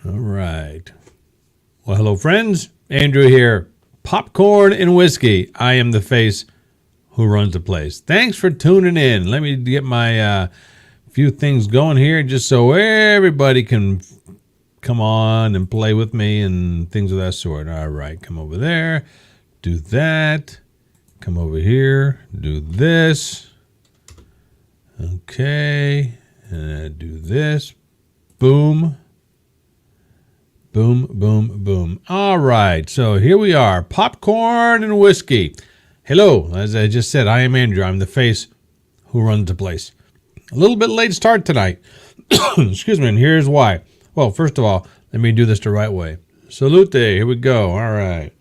All right. Well, hello, friends. Andrew here. Popcorn and whiskey. I am the face who runs the place. Thanks for tuning in. Let me get my few things going here just so everybody can come on and play with me and things of that sort. All right. Come over there. Do that. Come over here. Do this. Okay. And do this. Boom. Boom, boom, boom. All right, so here we are, popcorn and whiskey. Hello, as I just said, I am Andrew. I'm the face who runs the place. A little bit late start tonight. Excuse me, and here's why. Well, first of all, let me do this the right way. Salute, here we go. All right.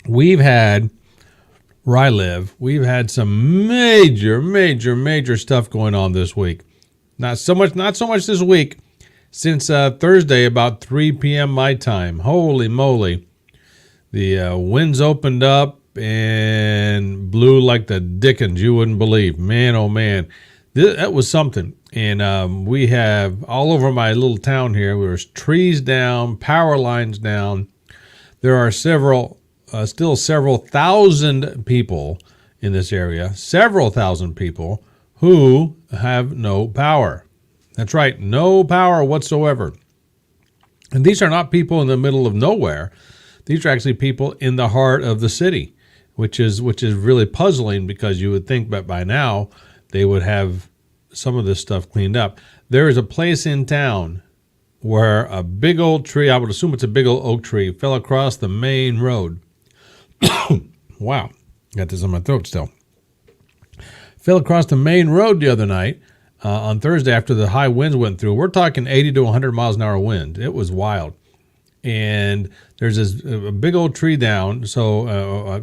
We've had, where I live, we've had some major stuff going on this week. Not so much this week. Since Thursday, about 3 p.m. my time. Holy moly. The winds opened up and blew like the dickens. You wouldn't believe. Man, oh man. That was something. And we have, all over my little town here, there's trees down, power lines down. There are still several thousand people in this area. Several thousand people who have no power. That's right, no power whatsoever. And these are not people in the middle of nowhere. These are actually people in the heart of the city, which is really puzzling because you would think that by now they would have some of this stuff cleaned up. There is a place in town where a big old tree, I would assume it's a big old oak tree, fell across the main road. Wow, got this in my throat still. Fell across the main road the other night on Thursday after the high winds went through. We're talking 80 to 100 miles an hour wind. It was wild. And there's a big old tree down. So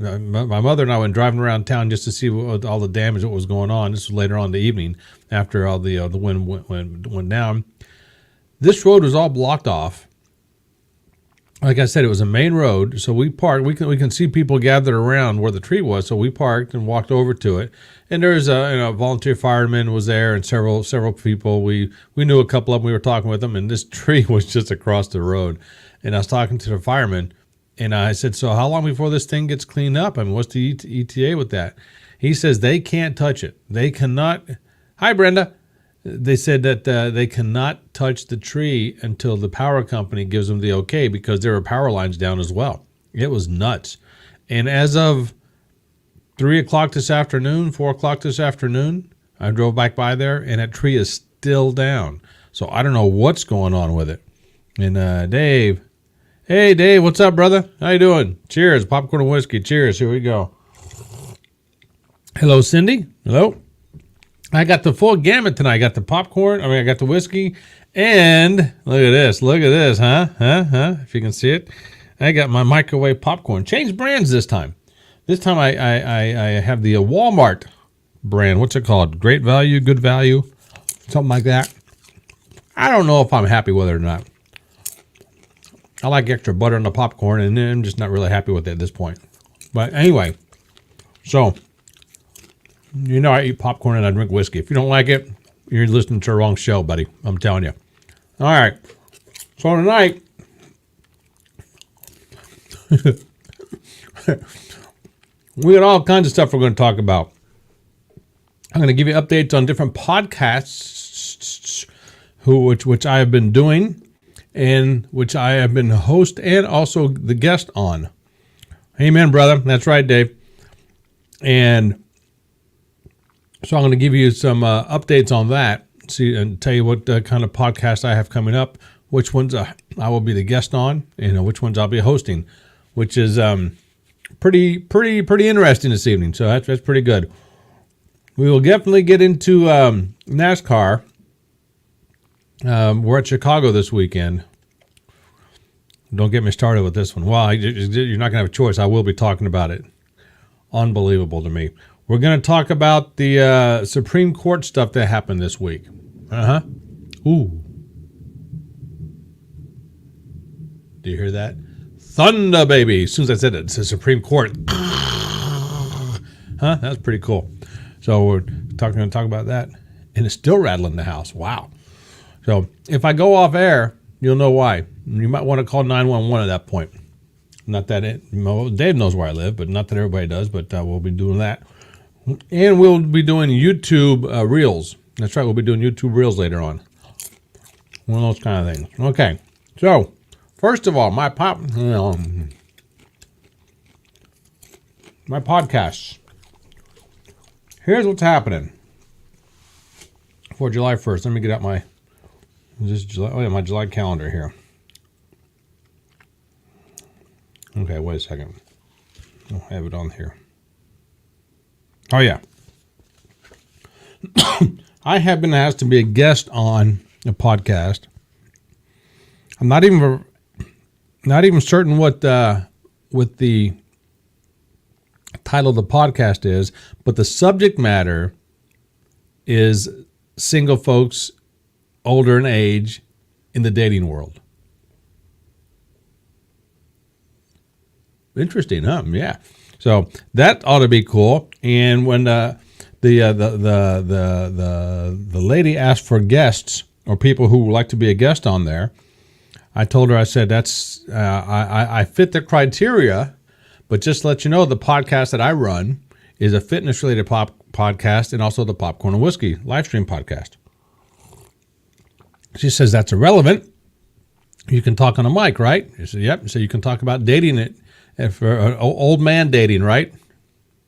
my mother and I went driving around town just to see all the damage that was going on. This was later on in the evening after all the wind went down. This road was all blocked off. Like I said, it was a main road, so we parked. We can see people gathered around where the tree was, so we parked and walked over to it. And there's a volunteer fireman was there, and several people. We knew a couple of them. We were talking with them, and this tree was just across the road. And I was talking to the fireman, and I said, "So how long before this thing gets cleaned up? I mean, what's the ETA with that?" He says they can't touch it. They cannot. Hi, Brenda. They said that they cannot touch the tree until the power company gives them the okay because there are power lines down as well. It was nuts. And as of 3 o'clock this afternoon, 4 o'clock this afternoon, I drove back by there and that tree is still down. So I don't know what's going on with it. And Dave. Hey, Dave, what's up, brother? How you doing? Cheers. Popcorn and whiskey. Cheers. Here we go. Hello, Cindy. Hello. I got the full gamut tonight. I got the popcorn. I got the whiskey. And look at this, huh? If you can see it. I got my microwave popcorn. Changed brands this time. This time I have the Walmart brand. What's it called? Great value, good value, something like that. I don't know if I'm happy with it or not. I like extra butter on the popcorn, and I'm just not really happy with it at this point. But anyway, so... You know I eat popcorn and I drink whiskey. If you don't like it, you're listening to the wrong show, buddy. I'm telling you. All right. So tonight, we got all kinds of stuff we're going to talk about. I'm going to give you updates on different podcasts which I have been doing and which I have been host and also the guest on. Amen, brother. That's right, Dave. And so I'm going to give you some updates on that, see, and tell you what kind of podcast I have coming up, which ones I will be the guest on, and which ones I'll be hosting, which is pretty interesting this evening. So that's pretty good. We will definitely get into NASCAR. We're at Chicago this weekend. Don't get me started with this one. Well, you're not going to have a choice. I will be talking about it. Unbelievable to me. We're going to talk about the Supreme Court stuff that happened this week. Ooh. Do you hear that? Thunder, baby. As soon as I said it, it's the Supreme Court. That's pretty cool. So we're going to talk about that. And it's still rattling the house. Wow. So if I go off air, you'll know why. You might want to call 911 at that point. Not that Dave knows where I live, but not that everybody does. But we'll be doing that, and we'll be doing YouTube Reels. That's right, we'll be doing YouTube Reels later on. One of those kind of things. Okay, so first of all, my podcasts. Here's what's happening for July 1st. Let me get out my my July calendar here. Okay, wait a second. I'll have it on here. Oh, yeah. I have been asked to be a guest on a podcast. I'm not even certain what the title of the podcast is, but the subject matter is single folks older in age in the dating world. Interesting, huh? Yeah. So that ought to be cool. And when the lady asked for guests or people who would like to be a guest on there, I told her, I said, that's I fit the criteria, but just to let you know, the podcast that I run is a fitness-related podcast and also the Popcorn and Whiskey live stream podcast. She says, that's irrelevant. You can talk on a mic, right? I said, yep. So you can talk about dating it. For old man dating, right?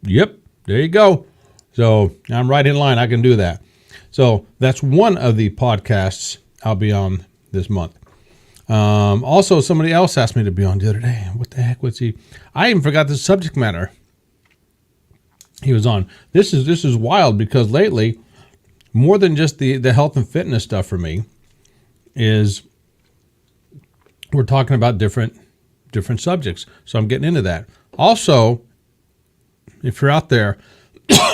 Yep, there you go. So I'm right in line. I can do that. So that's one of the podcasts I'll be on this month. Also, somebody else asked me to be on the other day. What the heck was he? I even forgot the subject matter he was on. This is wild because lately, more than just the health and fitness stuff for me, is we're talking about different subjects. So I'm getting into that. Also, if you're out there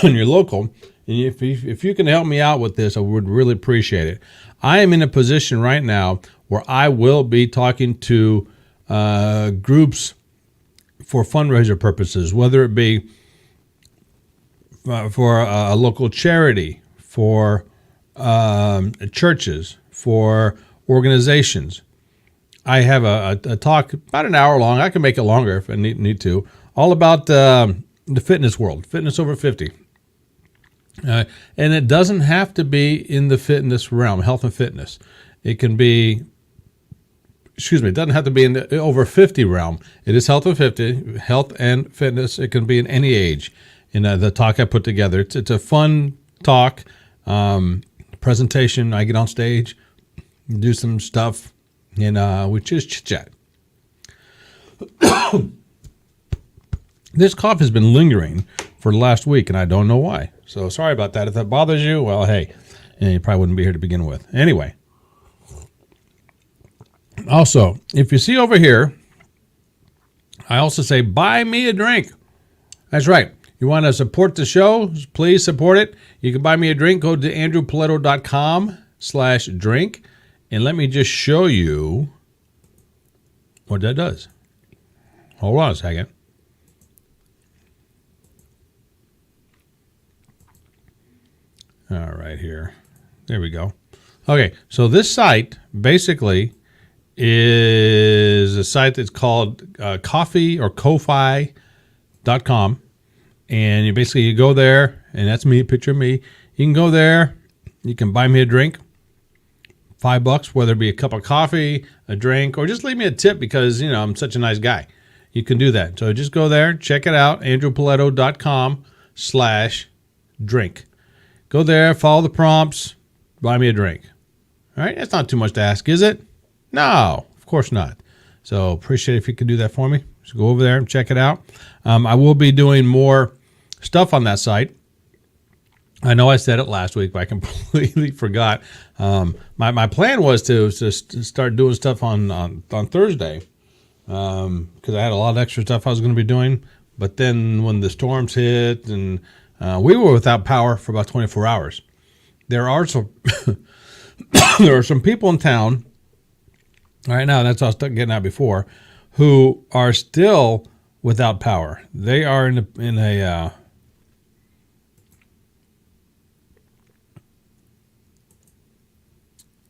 and you're local, and if you can help me out with this, I would really appreciate it. I am in a position right now where I will be talking to groups for fundraiser purposes, whether it be for a local charity, for churches, for organizations. I have a talk about an hour long. I can make it longer if I need to, all about the fitness world, fitness over 50. And it doesn't have to be in the fitness realm, health and fitness. It can be, it doesn't have to be in the over 50 realm. It is health and fitness. It can be in any age. In the talk I put together, it's a fun talk, presentation. I get on stage, do some stuff. And we just chit-chat. This cough has been lingering for the last week, and I don't know why. So sorry about that. If that bothers you, well, hey, you probably wouldn't be here to begin with. Anyway. Also, if you see over here, I also say, buy me a drink. That's right. You want to support the show? Please support it. You can buy me a drink. Go to andrewpoletto.com/drink. And let me just show you what that does. Hold on a second. All right, here. There we go. Okay, so this site basically is a site that's called coffee or ko-fi.com. And you go there, and that's me, a picture of me. You can go there. You can buy me a drink. $5, whether it be a cup of coffee, a drink, or just leave me a tip because, I'm such a nice guy. You can do that. So just go there, check it out, andrewpoletto.com/drink. Go there, follow the prompts, buy me a drink. All right, that's not too much to ask, is it? No, of course not. So appreciate it if you could do that for me. So go over there and check it out. I will be doing more stuff on that site. I know I said it last week, but I completely forgot. My plan was to start doing stuff on Thursday because I had a lot of extra stuff I was going to be doing. But then when the storms hit and we were without power for about 24 hours, there are some people in town right now. That's what I was getting at before, who are still without power. They are in a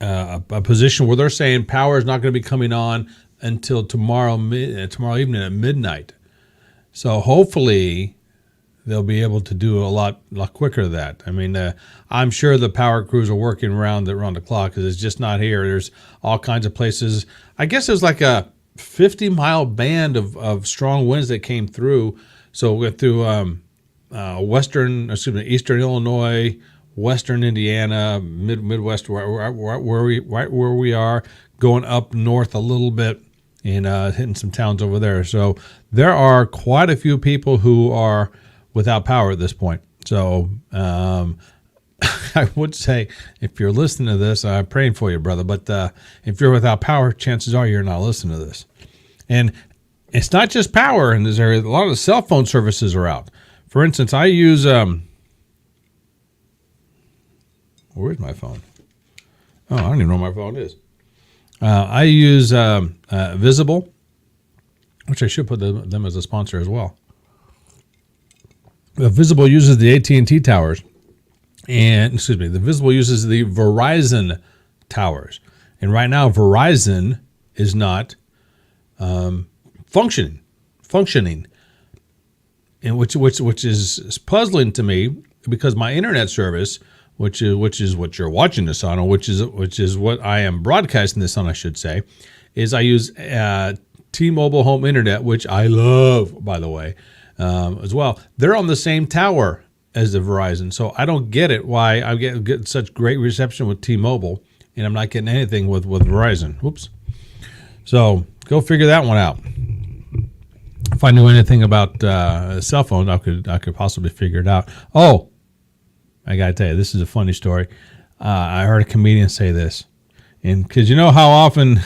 a position where they're saying power is not going to be coming on until tomorrow evening at midnight. So hopefully they'll be able to do a lot quicker than that. I mean, I'm sure the power crews are working around the clock because it's just not here. There's all kinds of places. I guess there's like a 50-mile band of strong winds that came through. So we went through eastern Illinois, western Indiana, Midwest, where we are, going up north a little bit and hitting some towns over there. So there are quite a few people who are without power at this point. So I would say if you're listening to this, I'm praying for you, brother. But if you're without power, chances are you're not listening to this. And it's not just power in this area. A lot of the cell phone services are out. For instance, I use where's my phone? Oh, I don't even know where my phone is. I use Visible, which I should put them as a sponsor as well. Visible uses the AT&T towers, the Visible uses the Verizon towers, and right now Verizon is not functioning, and which is puzzling to me because my internet service, which is what you're watching this on, or which is what I am broadcasting this on, I should say, is I use T-Mobile Home Internet, which I love, by the way, as well. They're on the same tower as the Verizon, so I don't get it why I get such great reception with T-Mobile and I'm not getting anything with Verizon. Whoops. So go figure that one out. If I knew anything about cell phones, I could possibly figure it out. Oh, I got to tell you, this is a funny story. I heard a comedian say this. And because you know how often,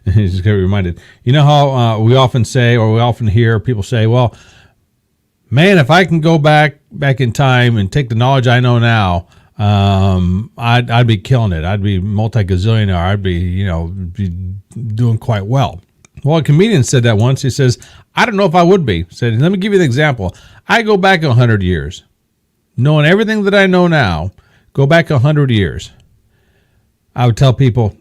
just get reminded, you know how we often say, or we often hear people say, well, man, if I can go back in time and take the knowledge I know now, I'd be killing it. I'd be multi-gazillionaire. I'd be doing quite well. Well, a comedian said that once. He says, I don't know if I would be. He said, let me give you an example. I go back 100 years. Knowing everything that I know now, go back 100 years. I would tell people,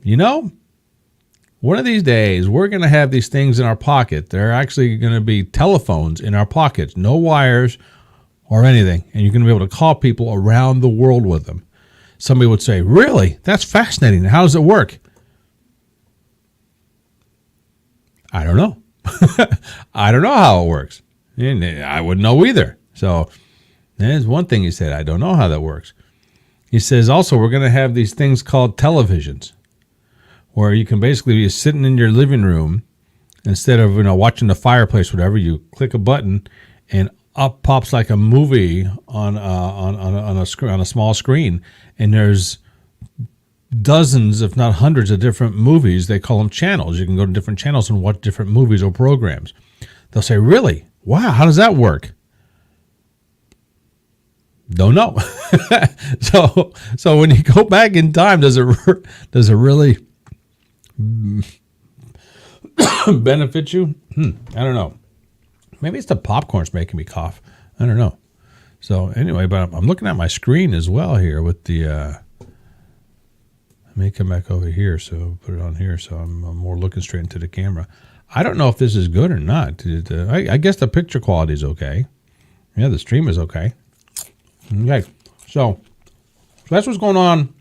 one of these days, we're going to have these things in our pocket. They're actually going to be telephones in our pockets, no wires or anything. And you're going to be able to call people around the world with them. Somebody would say, really? That's fascinating. How does it work? I don't know. I don't know how it works. And I wouldn't know either. So there's one thing he said. I don't know how that works. He says also we're going to have these things called televisions where you can basically be sitting in your living room instead of watching the fireplace, whatever. You click a button and up pops like a movie on a small screen, and there's dozens, if not hundreds, of different movies. They call them channels. You can go to different channels and watch different movies or programs. They'll say, really? Wow, how does that work? Don't know. So when you go back in time, does it really benefit you? I don't know. Maybe it's the popcorn's making me cough. I don't know. So anyway, but I'm looking at my screen as well here with the. Let me come back over here, so put it on here, so I'm more looking straight into the camera. I don't know if this is good or not. I guess the picture quality is okay. Yeah, the stream is okay. Okay, so that's what's going on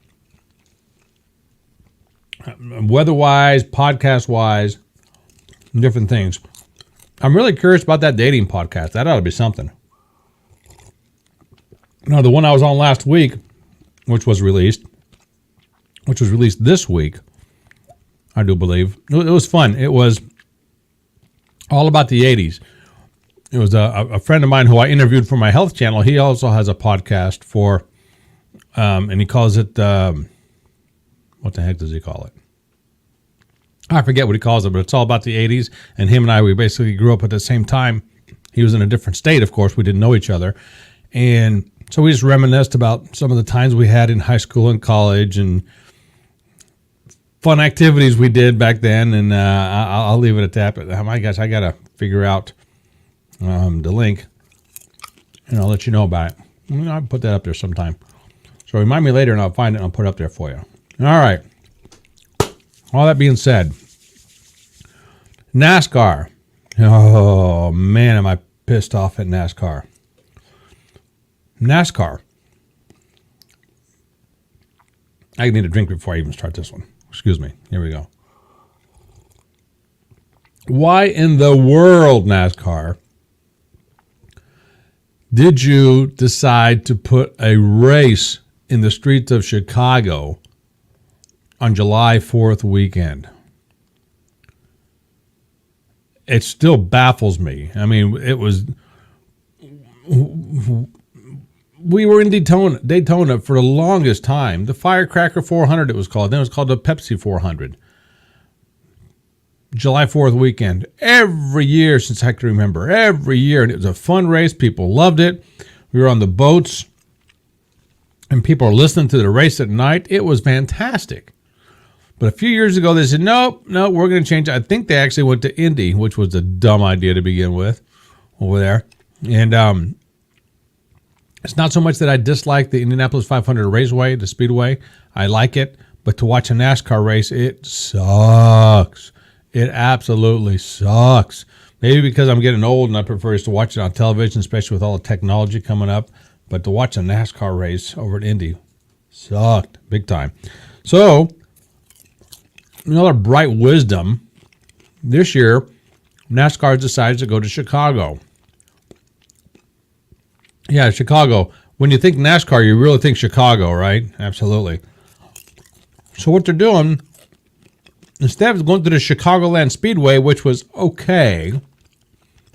weather-wise, podcast-wise, different things. I'm really curious about that dating podcast. That ought to be something. Now, the one I was on last week, which was released this week, I do believe. It was fun. It was all about the 80s. It was a friend of mine who I interviewed for my health channel. He also has a podcast for, and he calls it, what the heck does he call it? I forget what he calls it, but it's all about the 80s. And him and I, we basically grew up at the same time. He was in a different state, of course. We didn't know each other. And so we just reminisced about some of the times we had in high school and college and fun activities we did back then. And I'll leave it at that. But I guess I got to figure out the link, and I'll let you know about it. I'll put that up there sometime. So remind me later, and I'll find it and I'll put it up there for you. All right. All that being said, NASCAR. Oh, man, am I pissed off at NASCAR. NASCAR. I need a drink before I even start this one. Excuse me. Here we go. Why in the world, NASCAR, did you decide to put a race in the streets of Chicago on July 4th weekend? It still baffles me. I mean, it was... We were in Daytona for the longest time. The Firecracker 400 it was called. Then it was called the Pepsi 400. July 4th weekend. Every year since I can remember. Every year. And it was a fun race. People loved it. We were on the boats. And people were listening to the race at night. It was fantastic. But a few years ago, they said, nope, we're going to change it. I think they actually went to Indy, which was a dumb idea to begin with over there. And it's not so much that I dislike the Indianapolis 500 Raceway, the Speedway. I like it. But to watch a NASCAR race, it sucks. It absolutely sucks. Maybe because I'm getting old and I prefer to watch it on television, especially with all the technology coming up. But to watch a NASCAR race over at Indy sucked big time. So, another bright wisdom. This year, NASCAR decided to go to Chicago. Yeah, Chicago. When you think NASCAR, you really think Chicago, right? Absolutely. So what they're doing, instead of going to the Chicagoland Speedway, which was okay,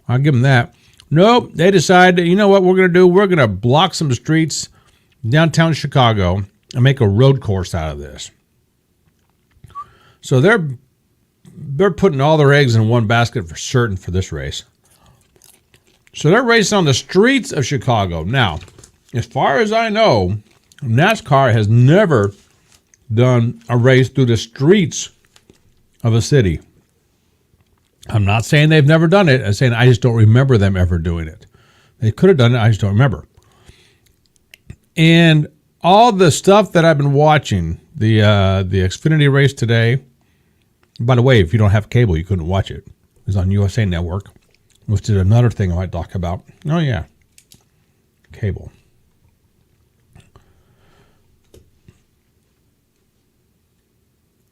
I'll give them that. Nope, they decided, you know what we're going to do? We're going to block some streets downtown Chicago and make a road course out of this. So they're putting all their eggs in one basket for certain for this race. So they're racing on the streets of Chicago. Now, as far as I know, NASCAR has never done a race through the streets of a city. I'm not saying they've never done it. I'm saying I just don't remember them ever doing it. They could have done it. I just don't remember. And all the stuff that I've been watching, the Xfinity race today, by the way, if you don't have cable, you couldn't watch it. It was on USA Network, which is another thing I might talk about. Oh, yeah. Cable.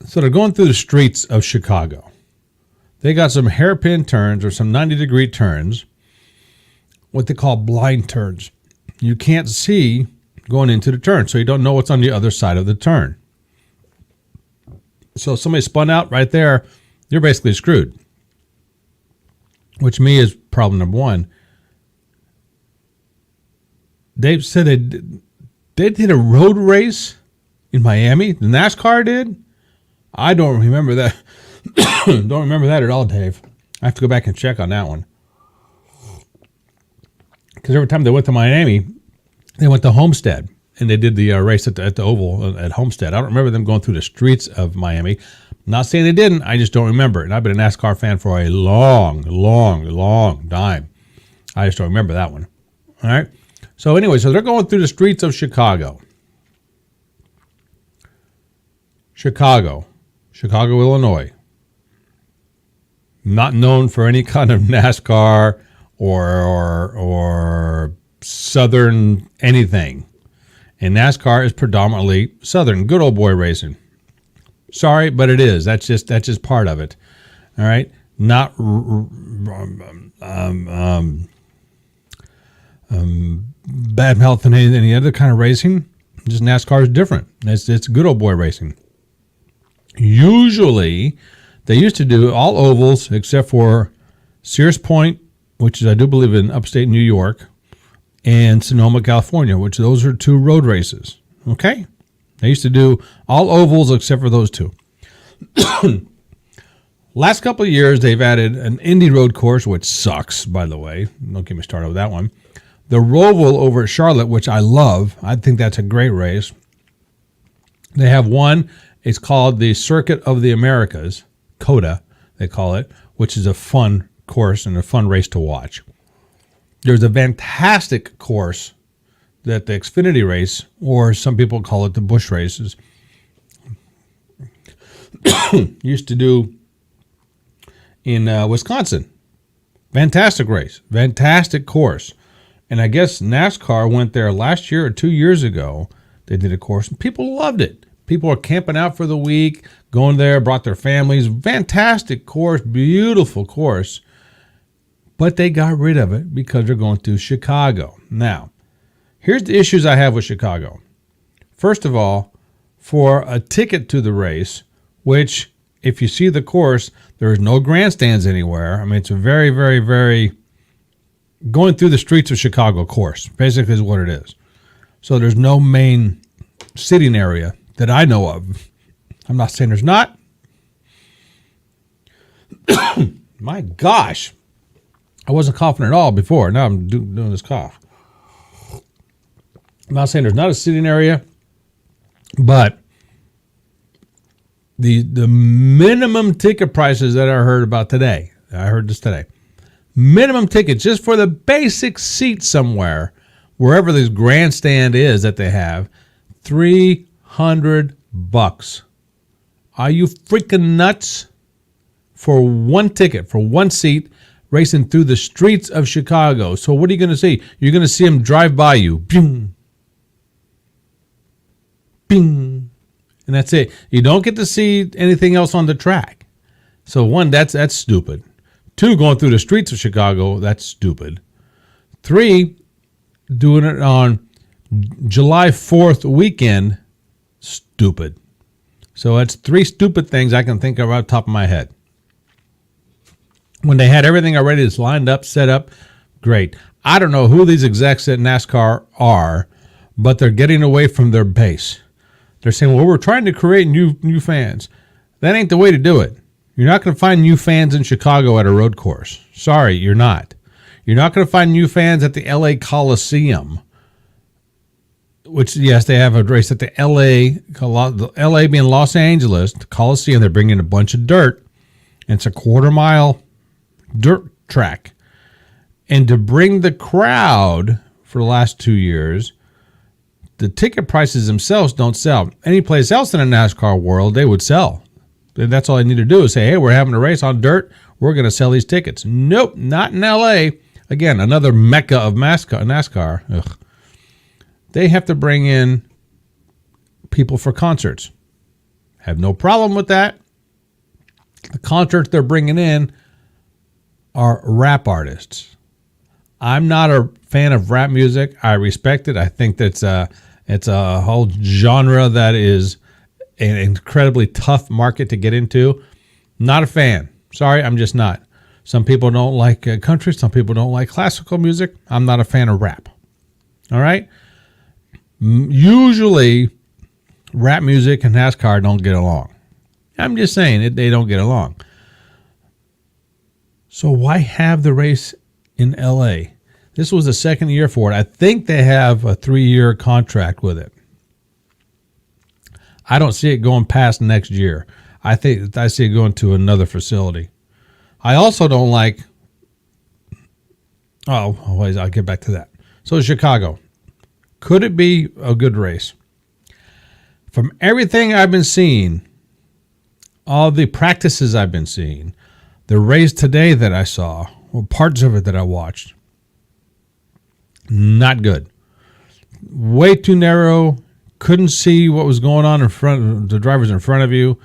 So they're going through the streets of Chicago. They got some hairpin turns or some 90-degree turns, what they call blind turns. You can't see going into the turn, so you don't know what's on the other side of the turn. So if somebody spun out right there, you're basically screwed. Which to me is problem number one. Dave said they did a road race in Miami. The NASCAR did. I don't remember that. Don't remember that at all, Dave. I have to go back and check on that one. Because every time they went to Miami, they went to Homestead. And they did the race at the Oval at Homestead. I don't remember them going through the streets of Miami. I'm not saying they didn't. I just don't remember. And I've been a NASCAR fan for a long time. I just don't remember that one. All right. So anyway, so they're going through the streets of Chicago. Chicago, Illinois. Not known for any kind of NASCAR or Southern anything. And NASCAR is predominantly Southern, good old boy racing. Sorry, but it is. That's just part of it. All right, not bad mouth than any other kind of racing. Just NASCAR is different. It's good old boy racing. Usually, they used to do all ovals except for Sears Point, which is I do believe in upstate New York, and Sonoma, California, which those are two road races. Okay? They used to do all ovals except for those two. Last couple of years, they've added an Indy road course, which sucks, by the way. Don't get me started with that one. The Roval over at Charlotte, which I love. I think that's a great race. They have one. It's called the Circuit of the Americas, COTA, they call it, which is a fun course and a fun race to watch. There's a fantastic course that the Xfinity race, or some people call it the Busch races. used to do in Wisconsin. Fantastic race, fantastic course. And I guess NASCAR went there last year or 2 years ago. They did a course, and people loved it. People are camping out for the week, going there, brought their families. Fantastic course, beautiful course. But they got rid of it because they're going to Chicago. Now, here's the issues I have with Chicago. First of all, for a ticket to the race, which if you see the course, there's no grandstands anywhere. I mean, it's a very, very, very going through the streets of Chicago course, basically is what it is. So there's no main sitting area that I know of. I'm not saying there's not. My gosh. I wasn't coughing at all before. Now I'm doing this cough. I'm not saying there's not a sitting area, but the minimum ticket prices that I heard about today, I heard this today, minimum ticket just for the basic seat somewhere, wherever this grandstand is that they have, $300. Are you freaking nuts? For one ticket, for one seat, racing through the streets of Chicago. So what are you going to see? You're going to see them drive by you. Bing. Bing. And that's it. You don't get to see anything else on the track. So one, that's stupid. Two, going through the streets of Chicago, that's stupid. Three, doing it on July 4th weekend, stupid. So that's three stupid things I can think of right off the top of my head. When they had everything already that's lined up, set up, great. I don't know who these execs at NASCAR are, but they're getting away from their base. They're saying, well, we're trying to create new fans. That ain't the way to do it. You're not going to find new fans in Chicago at a road course. Sorry, you're not. You're not going to find new fans at the LA Coliseum, which, yes, they have a race at the LA being Los Angeles, the Coliseum. They're bringing a bunch of dirt. And it's a quarter-mile dirt track. And to bring the crowd for the last 2 years, the ticket prices themselves don't sell. Any place else in the NASCAR world, they would sell. And that's all they need to do is say, hey, we're having a race on dirt. We're going to sell these tickets. Nope, not in LA. Again, another mecca of NASCAR. Ugh. They have to bring in people for concerts. Have no problem with that. The concerts they're bringing in are rap artists. I'm not a fan of rap music. I respect it. I think that's it's a whole genre that is an incredibly tough market to get into. Not a fan. Sorry, I'm just not. Some people don't like country. Some people don't like classical music. I'm not a fan of rap. All right? Usually, rap music and NASCAR don't get along. I'm just saying they don't get along. So why have the race in LA? This was the second year for it. I think they have a 3-year contract with it. I don't see it going past next year. I see it going to another facility. I also don't like. I'll get back to that. So Chicago, could it be a good race? From everything I've been seeing, all the practices I've been seeing, the race today that I saw, or parts of it that I watched, not good. Way too narrow. Couldn't see what was going on in front. The drivers in front of you,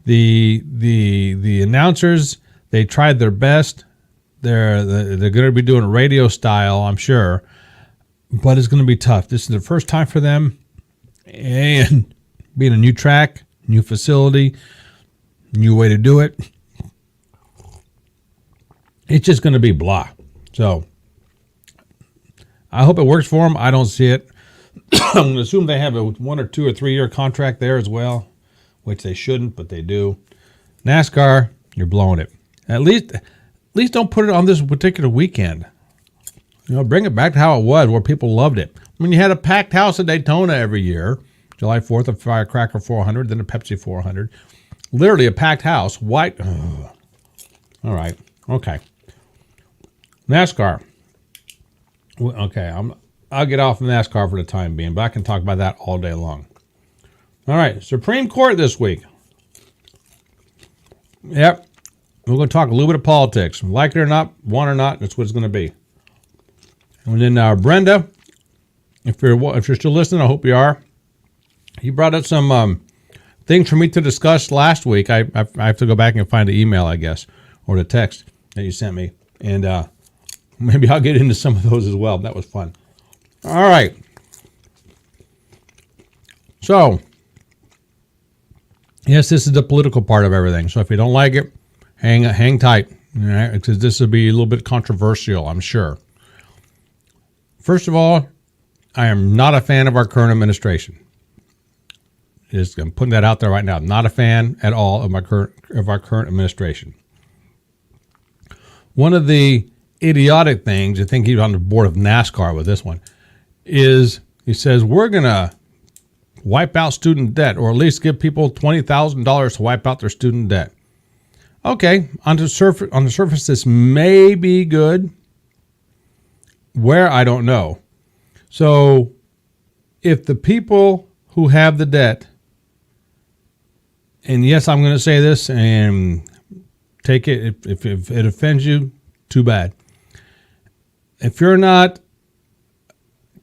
the announcers, they tried their best. They're going to be doing radio style, I'm sure, but it's going to be tough. This is the first time for them, and being a new track, new facility, new way to do it. It's just going to be blah. So I hope it works for them. I don't see it. I'm going to assume they have a 1 or 2 or 3 year contract there as well, which they shouldn't, but they do. NASCAR, you're blowing it. At least don't put it on this particular weekend. Bring it back to how it was, where people loved it. I mean, you had a packed house at Daytona every year. July 4th, a Firecracker 400, then a Pepsi 400. Literally a packed house. White. Ugh. All right. Okay. NASCAR. Okay, I'll get off of NASCAR for the time being, but I can talk about that all day long. All right, Supreme Court this week. Yep. We're going to talk a little bit of politics. Like it or not, want or not, that's what it's going to be. And then Brenda, if you're still listening, I hope you are. You brought up some things for me to discuss last week. I have to go back and find the email, I guess, or the text that you sent me. And maybe I'll get into some of those as well. That was fun. All right. So, yes, this is the political part of everything. So if you don't like it, hang tight, all right? Because this will be a little bit controversial, I'm sure. First of all, I am not a fan of our current administration. I'm putting that out there right now. I'm not a fan at all of our current administration. One of the idiotic things, I think he's on the board of NASCAR with this one, is he says we're gonna wipe out student debt, or at least give people $20,000 to wipe out their student debt. Okay, on the surface, this may be good. Where, I don't know. So, if the people who have the debt, and yes, I'm going to say this, and take it, if it offends you, too bad. If you're not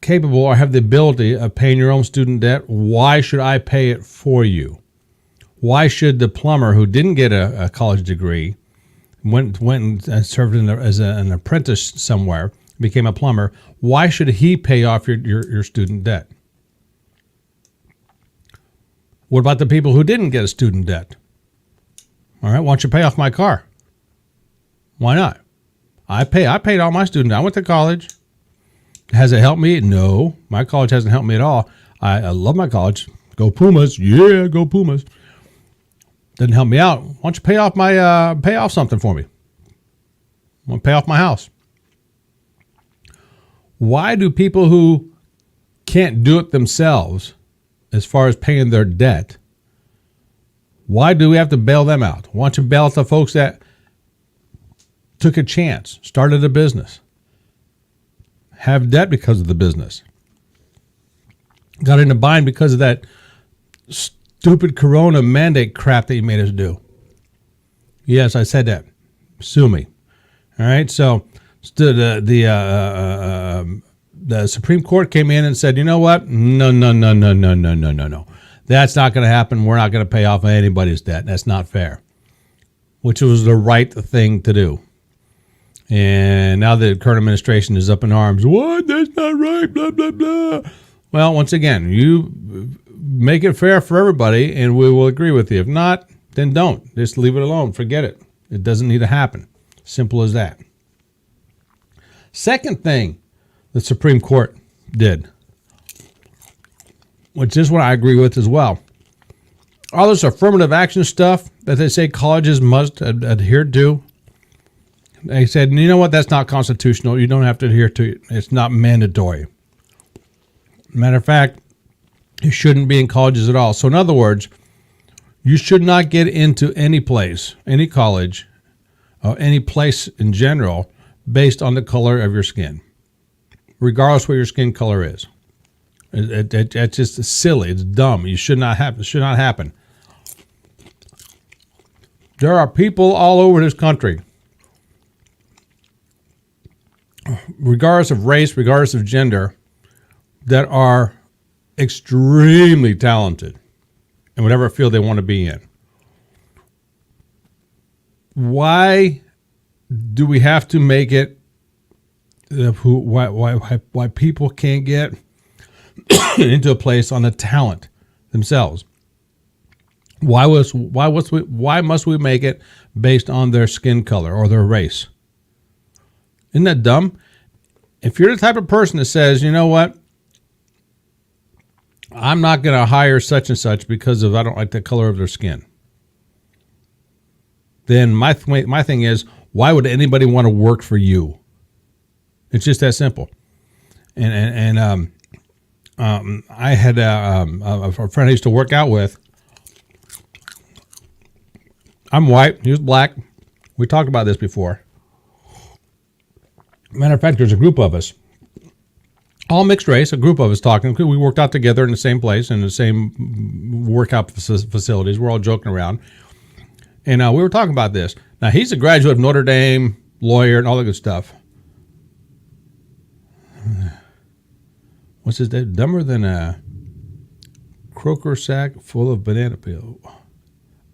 capable or have the ability of paying your own student debt, why should I pay it for you? Why should the plumber who didn't get a college degree, went and served as an apprentice somewhere, became a plumber, why should he pay off your student debt? What about the people who didn't get a student debt? All right, why don't you pay off my car? Why not? I paid all my student debt. I went to college. Has it helped me? No, my college hasn't helped me at all. I love my college. Go Pumas. Yeah, go Pumas. Didn't help me out. Why don't you pay off something for me? I want to pay off my house. Why do people who can't do it themselves, as far as paying their debt, why do we have to bail them out? Why don't you bail out the folks that took a chance, started a business, have debt because of the business, got in a bind because of that stupid corona mandate crap that you made us do? Yes, I said that. Sue me. All right, so the Supreme Court came in and said, you know what? No. That's not going to happen. We're not going to pay off anybody's debt. That's not fair. Which was the right thing to do. And now the current administration is up in arms. What? That's not right. Blah, blah, blah. Well, once again, you make it fair for everybody and we will agree with you. If not, then don't. Just leave it alone. Forget it. It doesn't need to happen. Simple as that. Second thing the Supreme Court did, which is what I agree with as well. All this affirmative action stuff that they say colleges must adhere to, they said, you know what, that's not constitutional. You don't have to adhere to it. It's not mandatory. Matter of fact, you shouldn't be in colleges at all. So in other words, you should not get into any place, any college, or any place in general based on the color of your skin, regardless what your skin color is. It's just silly. It's dumb. It should not happen. There are people all over this country, regardless of race, regardless of gender, that are extremely talented in whatever field they want to be in. Why do we have to make it why people can't get into a place on the talent themselves? Why must we make it based on their skin color or their race? Isn't that dumb? If you're the type of person that says, you know what, I'm not going to hire such and such because I don't like the color of their skin, then my thing is, why would anybody want to work for you? It's just that simple. And I had a friend I used to work out with. I'm white. He was black. We talked about this before. Matter of fact, there's a group of us, all mixed race, a group of us talking. We worked out together in the same place, in the same workout facilities. We're all joking around. And we were talking about this. Now, he's a graduate of Notre Dame, lawyer, and all that good stuff. What's his name? Dumber than a croaker sack full of banana peel.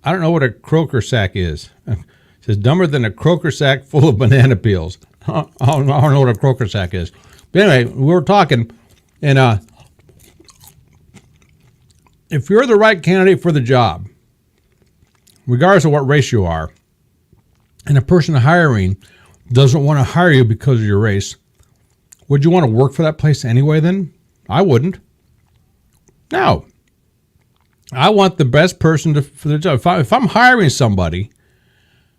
I don't know what a croaker sack is. It says dumber than a croaker sack full of banana peels. I don't know what a croaker sack is. But anyway, we were talking, and if you're the right candidate for the job, regardless of what race you are, and a person hiring doesn't want to hire you because of your race, would you want to work for that place anyway then? I wouldn't. No. I want the best person for the job. If I'm hiring somebody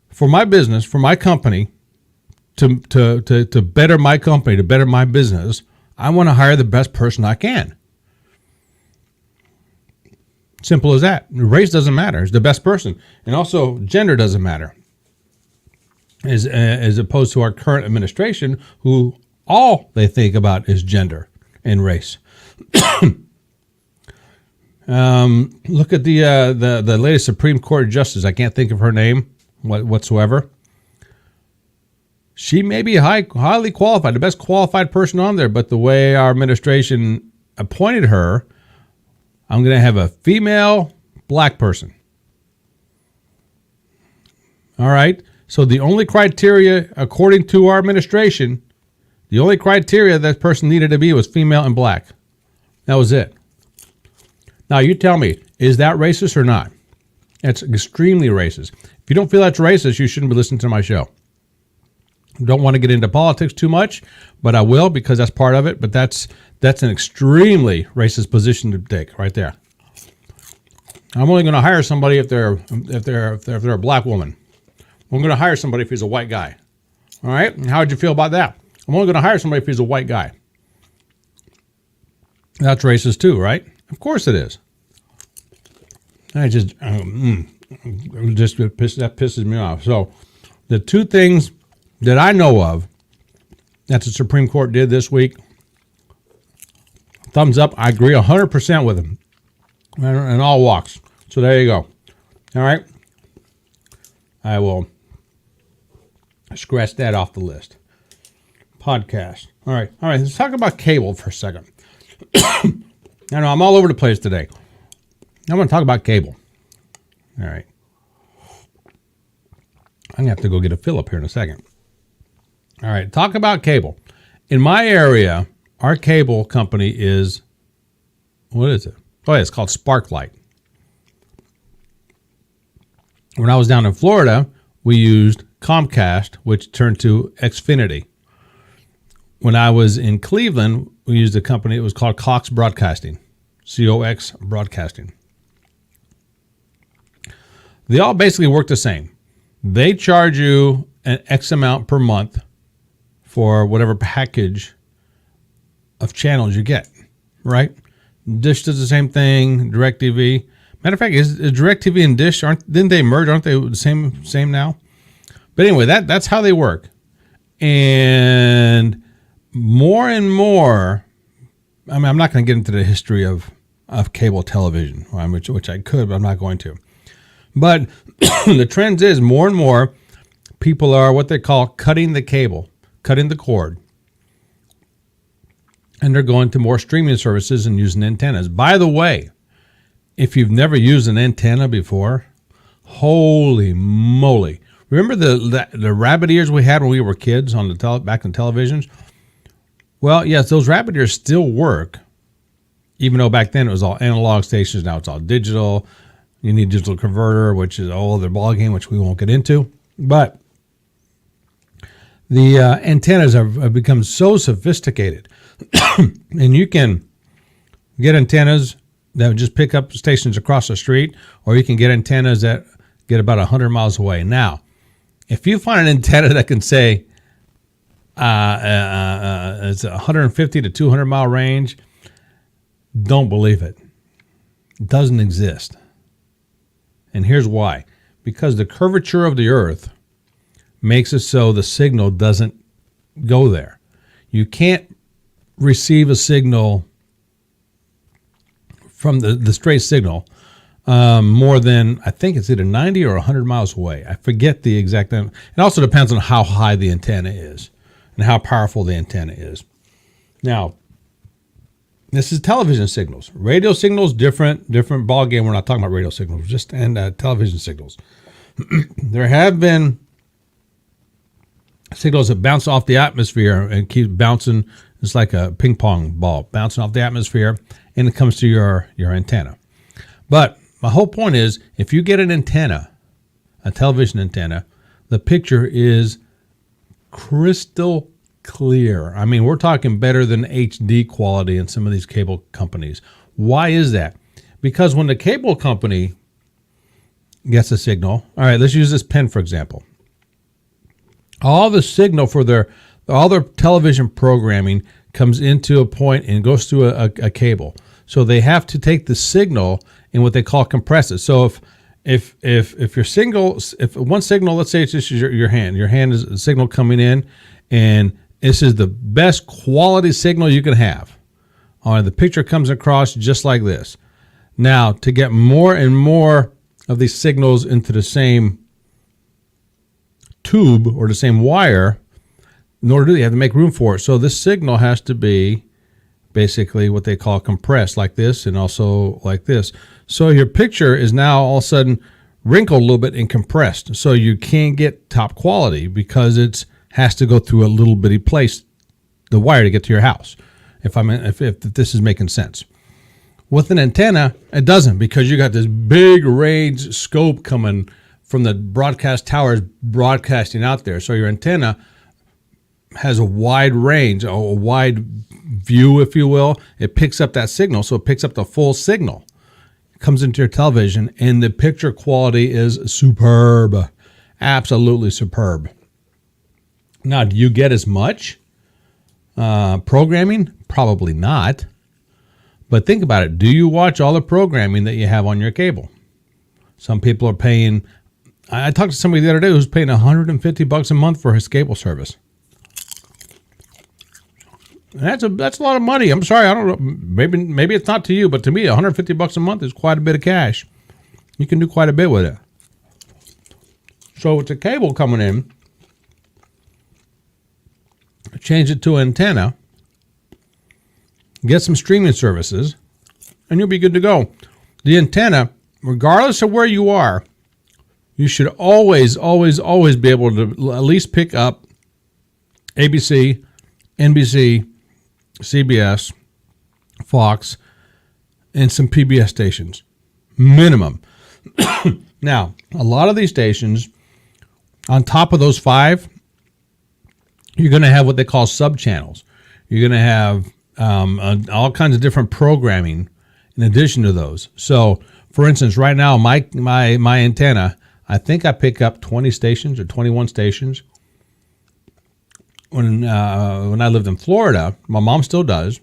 for my business, for my company, to better my company, to better my business, I want to hire the best person I can. Simple as that. Race doesn't matter. It's the best person. And also, gender doesn't matter. As opposed to our current administration, who all they think about is gender and race. Look at the latest Supreme Court justice. I can't think of her name whatsoever. She may be highly qualified, the best qualified person on there, but the way our administration appointed her, I'm going to have a female black person. All right. So the only criteria, according to our administration, the only criteria that person needed to be was female and black. That was it. Now you tell me, is that racist or not? That's extremely racist. If you don't feel that's racist, you shouldn't be listening to my show. Don't want to get into politics too much, but I will because that's part of it. But that's an extremely racist position to take right there. I'm only going to hire somebody if they're a black woman. I'm going to hire somebody if he's a white guy. All right? And how would you feel about that? I'm only going to hire somebody if he's a white guy. That's racist too, right? Of course it is. That pisses me off. So the two things that I know of that the Supreme Court did this week, thumbs up. I agree 100% with them in all walks. So there you go. All right. I will scratch that off the list. Podcast. All right. Let's talk about cable for a second. I know I'm all over the place today. I'm going to talk about cable. All right. I'm going to have to go get a fill up here in a second. All right. Talk about cable. In my area, our cable company is, what is it? Oh, yeah, it's called Sparklight. When I was down in Florida, we used Comcast, which turned to Xfinity. When I was in Cleveland, we used a company, it was called Cox Broadcasting, COX Broadcasting. They all basically work the same. They charge you an X amount per month for whatever package of channels you get, right? Dish does the same thing, DirecTV. Matter of fact, is DirecTV and Dish, didn't they merge? Aren't they the same now? But anyway, that's how they work. And more, I mean, I'm not going to get into the history of cable television, which I could, but I'm not going to. But the trend is more and more people are what they call cutting the cable, cutting the cord. And they're going to more streaming services and using antennas. By the way, if you've never used an antenna before, holy moly. Remember the rabbit ears we had when we were kids on back in televisions? Well, yes, those rabbit ears still work, even though back then it was all analog stations. Now it's all digital. You need a digital converter, which is a whole other ballgame, which we won't get into. But the antennas have become so sophisticated. And you can get antennas that just pick up stations across the street, or you can get antennas that get about 100 miles away. Now, if you find an antenna that can say it's 150 to 200 mile range, don't believe it. It doesn't exist. And here's why. Because the curvature of the earth makes it so the signal doesn't go there. You can't receive a signal from the straight signal more than, I think it's either 90 or 100 miles away. I forget the exact number. It also depends on how high the antenna is and how powerful the antenna is. Now, this is television signals. Radio signals, different ball game. We're not talking about radio signals, just television signals. There have been signals that bounce off the atmosphere and keep bouncing. It's like a ping pong ball bouncing off the atmosphere, and it comes to your antenna. But my whole point is, if you get an antenna, a television antenna, the picture is crystal clear. I mean, we're talking better than HD quality in some of these cable companies. Why is that? Because when the cable company gets a signal, all right, let's use this pen for example. All the signal for all their television programming comes into a point and goes through a cable. So they have to take the signal and what they call compress it. So if one signal, let's say it's just your hand is a signal coming in, and this is the best quality signal you can have. All right, the picture comes across just like this. Now, to get more and more of these signals into the same tube or the same wire, in order to do that, you have to make room for it. So this signal has to be basically what they call compressed, like this and also like this. So your picture is now all of a sudden wrinkled a little bit and compressed. So you can't get top quality because it has to go through a little bitty place, the wire, to get to your house. If this is making sense. With an antenna, it doesn't, because you got this big range scope coming from the broadcast towers broadcasting out there. So your antenna has a wide range, a wide view, if you will. It picks up that signal, so it picks up the full signal. It comes into your television, and the picture quality is superb, absolutely superb. Now, do you get as much programming? Probably not. But think about it. Do you watch all the programming that you have on your cable? Some people are paying. I talked to somebody the other day who's paying $150 a month for his cable service. That's a lot of money. I'm sorry, I don't know. Maybe it's not to you, but to me, $150 a month is quite a bit of cash. You can do quite a bit with it. So with the cable coming in, change it to an antenna, get some streaming services, and you'll be good to go. The antenna, regardless of where you are, you should always, always, always be able to at least pick up ABC, NBC, CBS, Fox, and some PBS stations, minimum. Now, a lot of these stations, on top of those 5, you're going to have what they call sub-channels. You're going to have all kinds of different programming in addition to those. So, for instance, right now, my antenna, I think I pick up 20 stations or 21 stations. When I lived in Florida, my mom still does.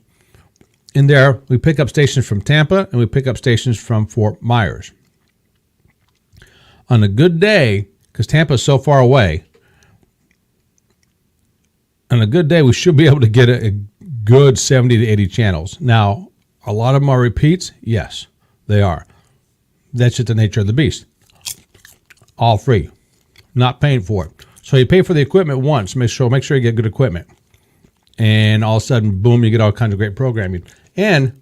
In there, we pick up stations from Tampa and we pick up stations from Fort Myers. On a good day, because Tampa is so far away, on a good day, we should be able to get a good 70 to 80 channels. Now, a lot of them are repeats. Yes, they are. That's just the nature of the beast. All free, not paying for it. So you pay for the equipment once, make sure you get good equipment. And all of a sudden, boom, you get all kinds of great programming. And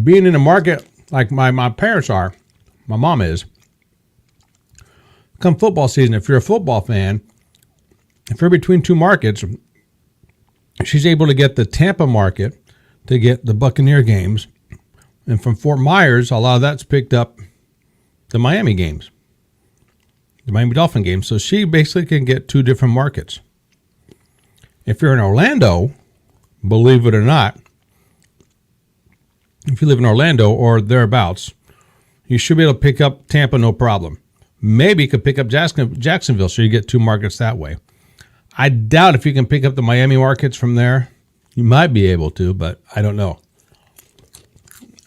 being in a market like my parents are, my mom is, come football season, if you're a football fan, if you're between two markets, she's able to get the Tampa market to get the Buccaneer games. And from Fort Myers, a lot of that's picked up the Miami games, the Miami Dolphin games. So she basically can get 2 different markets. If you're in Orlando, believe it or not, if you live in Orlando or thereabouts, you should be able to pick up Tampa no problem. Maybe you could pick up Jacksonville, so you get 2 markets that way. I doubt if you can pick up the Miami markets from there. You might be able to, but I don't know.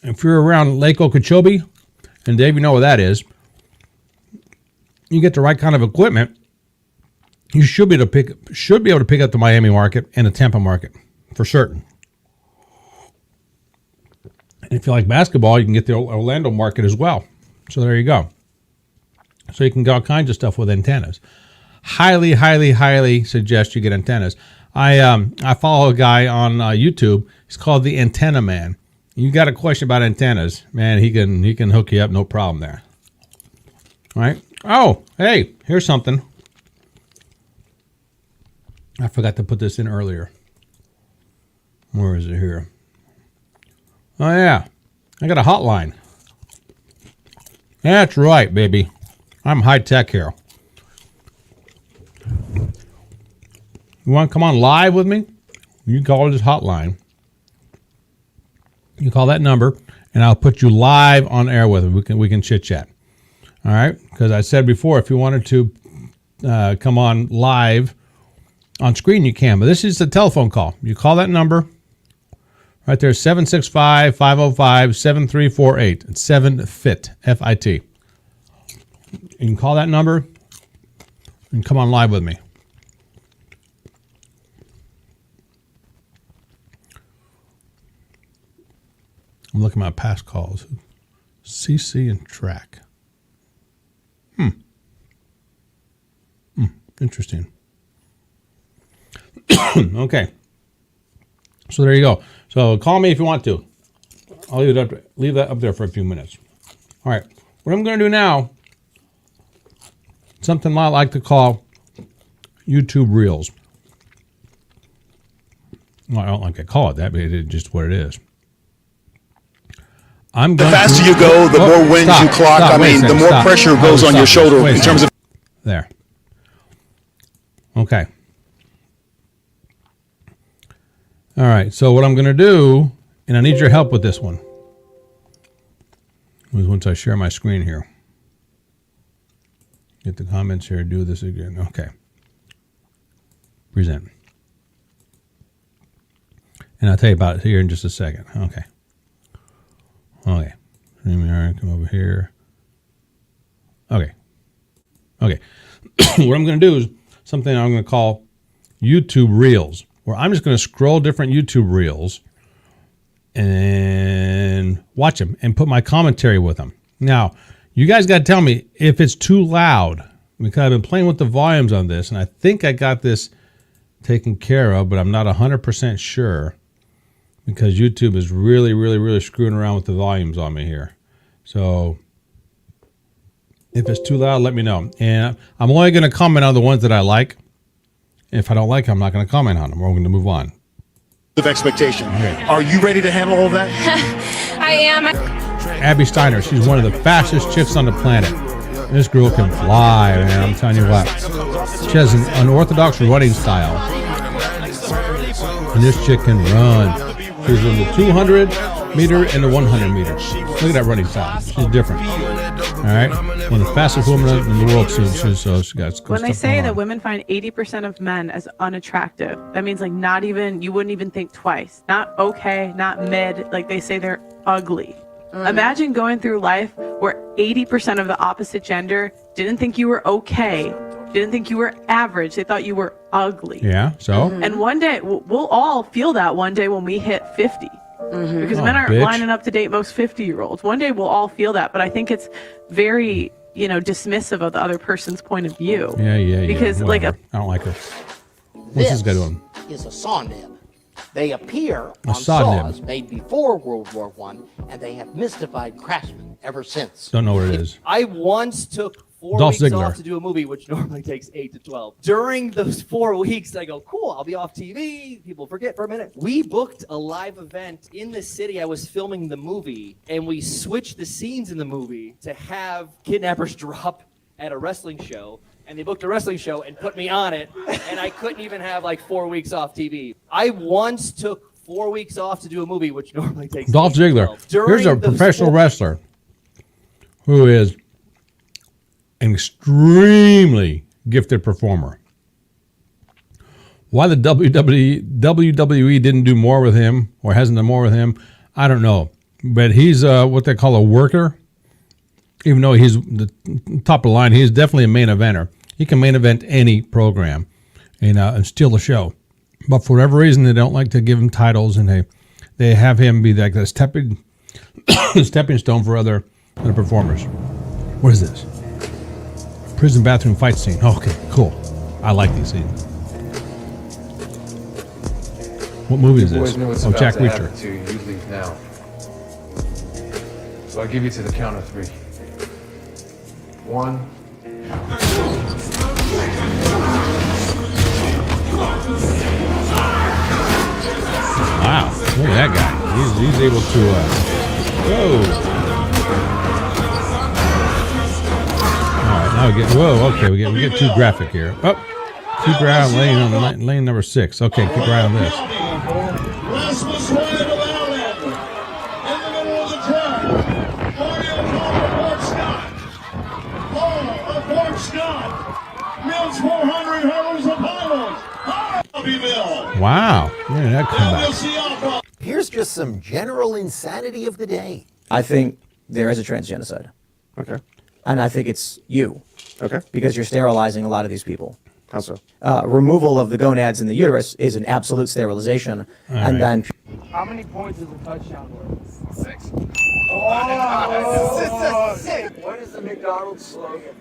If you're around Lake Okeechobee, and Dave, you know where that is, you get the right kind of equipment, you should be able to pick up the Miami market and the Tampa market for certain. And if you like basketball, you can get the Orlando market as well. So there you go. So you can get all kinds of stuff with antennas. Highly, highly, highly suggest you get antennas. I follow a guy on YouTube. He's called the Antenna Man. You got a question about antennas, man? He can hook you up, no problem there. All right. Oh, hey, here's something. I forgot to put this in earlier. Where is it here? Oh yeah, I got a hotline. That's right, baby. I'm high tech here. You want to come on live with me? You can call this hotline. You call that number, and I'll put you live on air with me. We can chit chat. All right? Because I said before, if you wanted to come on live on screen, you can. But this is a telephone call. You call that number. Right there, 765-505-7348. It's 7FIT, F-I-T. You can call that number and come on live with me. I'm looking at my past calls. CC and track. Interesting. Okay. So there you go. So call me if you want to. I'll leave that up there for a few minutes. All right. What I'm going to do now, something I like to call YouTube Reels. Well, I don't like to call it that, but it's just what it is. The faster you go, the more wins you clock. The more pressure goes on your shoulder in terms of... There. Okay. All right, so what I'm going to do, and I need your help with this one, is once I share my screen here. Get the comments here, do this again. Okay. Present. And I'll tell you about it here in just a second. Okay. Okay. Come over here. Okay. Okay. What I'm going to do is something I'm going to call YouTube Reels, where I'm just going to scroll different YouTube Reels and watch them and put my commentary with them. Now, you guys got to tell me if it's too loud, because I've been playing with the volumes on this, and I think I got this taken care of, but I'm not 100% sure, because YouTube is really, really, really screwing around with the volumes on me here. So if it's too loud, let me know. And I'm only going to comment on the ones that I like. If I don't like them, I'm not going to comment on them. We're going to move on. Of expectation. Okay. Are you ready to handle all of that? I am. Abby Steiner, she's one of the fastest chicks on the planet. This girl can fly, man. I'm telling you what. She has an unorthodox running style. And this chick can run. She's in the 200 meter and the 100 meter. Look at that running style. She's different. All right? One of the fastest women in the world. So she got when they say that women find 80% of men as unattractive, that means like not even, you wouldn't even think twice. Not okay, not mid. Like they say they're ugly. Imagine going through life where 80% of the opposite gender didn't think you were okay, didn't think you were average. They thought you were ugly. Yeah, so? And one day, we'll all feel that one day when we hit 50. Because men aren't lining up to date most 50-year-olds. One day we'll all feel that, but I think it's very, dismissive of the other person's point of view. Yeah. Because I don't like her. What's this guy doing? Is a saw nib. They appear A on saw nib. saws made before World War I, and they have mystified craftsmen ever since. Don't know what it is. I once took 4 Dolph weeks Ziggler. off to do a movie, which normally takes 8 to 12. During those 4 weeks, I go, cool, I'll be off TV. People forget for a minute. We booked a live event in the city I was filming the movie, and we switched the scenes in the movie to have kidnappers drop at a wrestling show. And they booked a wrestling show and put me on it, and I couldn't even have like 4 weeks off TV. I once took 4 weeks off to do a movie, which normally takes Dolph 8 to Ziggler. 12. Here's a During those professional 4 wrestler who is an extremely gifted performer. Why the WWE didn't do more with him or hasn't done more with him, I don't know. But he's what they call a worker. Even though he's the top of the line, he's definitely a main eventer. He can main event any program and steal the show. But for whatever reason, they don't like to give him titles, and they have him be like this tepid stepping stone for other performers. What is this? Prison bathroom fight scene. Okay, cool. I like these scenes. What movie is this? Boys know what's Oh, about Jack to happen Reacher. to you. You leave now. So I'll give you to the count of 3. 1. Wow, look at that guy. He's able to. Whoa. All right, now we get. Whoa, okay, we get too graphic here. Oh, keep your eye on lane number 6. Okay, keep your eye on this. Rasmus Wyatt of Allen. In the middle of the track. Mario Paul of Fort Scott. Paul of Fort Scott. Mills 400 hurdles of Highlands. Harveyville. Wow, look at that comeback. Here's just some general insanity of the day. I think there is a transgenocide. Okay. And I think it's you. Okay. Because you're sterilizing a lot of these people. How so? Removal of the gonads in the uterus is an absolute sterilization. And then. How many points is a touchdown worth? 6. What is the McDonald's slogan?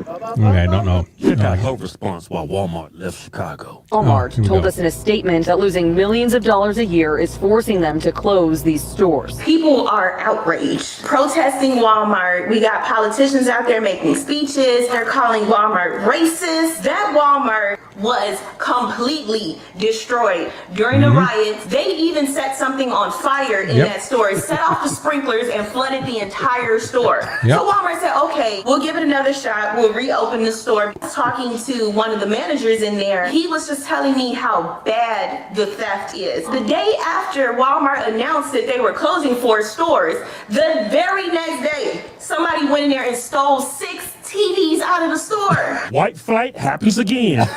Okay, I don't know. Chicago response while Walmart left Chicago. Walmart here we told go. us in a statement that losing millions of dollars a year is forcing them to close these stores. People are outraged, protesting Walmart. We got politicians out there making speeches. They're calling Walmart racist. That Walmart was completely destroyed during the riots. They even set something on fire in Yep. that store, set off the sprinklers and flooded the entire store. Yep. So Walmart said, okay, we'll give it another shot. We'll reopen the store. Talking to one of the managers in there, he was just telling me how bad the theft is. The day after Walmart announced that they were closing 4 stores, the very next day, somebody went in there and stole 6 TVs out of the store. White flight happens again.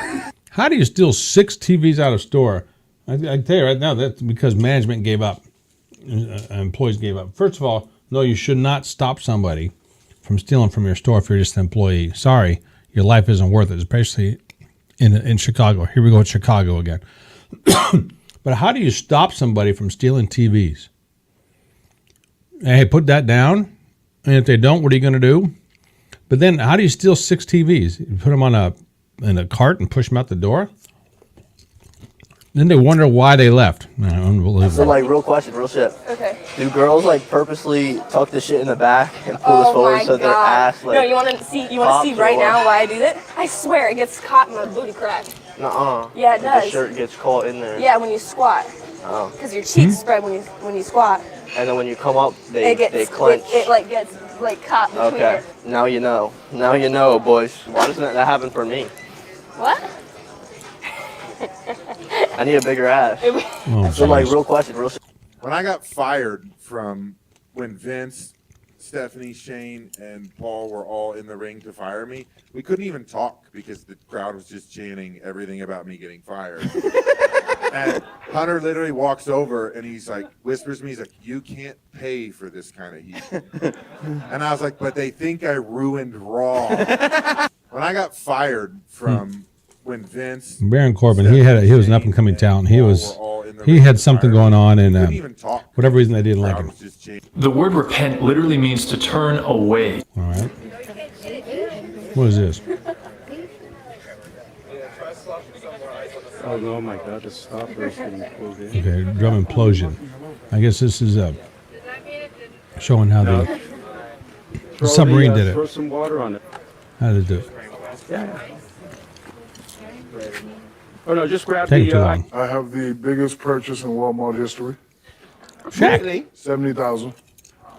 How do you steal 6 TVs out of store? I tell you right now, that's because management gave up. Employees gave up. First of all, no, you should not stop somebody from stealing from your store if you're just an employee. Sorry, your life isn't worth it, especially in Chicago. Here we go with Chicago again. But how do you stop somebody from stealing TVs? Hey, put that down. And if they don't, what are you going to do? But then how do you steal 6 TVs? You put them in a cart and push them out the door? Then they wonder why they left. Unbelievable. So, like, real question, real shit. Okay. Do girls, like, purposely tuck the shit in the back and pull this forward so their ass, like... No, you want to see right now why I do that? I swear, it gets caught in my booty crack. Nuh-uh. Yeah, it does. The shirt gets caught in there. Yeah, when you squat. Oh. Because your cheeks spread when you squat. And then when you come up, they clench. It like gets like caught between Okay. it. Now you know. Now you know, boys. Why doesn't that happen for me? What? I need a bigger ass. So, like, real question, real shit. When I got fired from when Vince, Stephanie, Shane, and Paul were all in the ring to fire me, we couldn't even talk because the crowd was just chanting everything about me getting fired. And Hunter literally walks over and he's like, whispers to me, he's like, you can't pay for this kind of heat. And I was like, but they think I ruined Raw. When I got fired from when Vince, Baron Corbin, he was an up and coming talent. He had something going on, and whatever reason they didn't like him. The word repent literally means to turn away. All right. What is this? Oh no, my God, the stopper is getting pulled in. Okay, drum implosion. I guess this is showing how the submarine did it. Throw some water on it. How did it do it? Yeah. Oh no, just grab Take too long. I have the biggest purchase in Walmart history. Shaq. 70,000.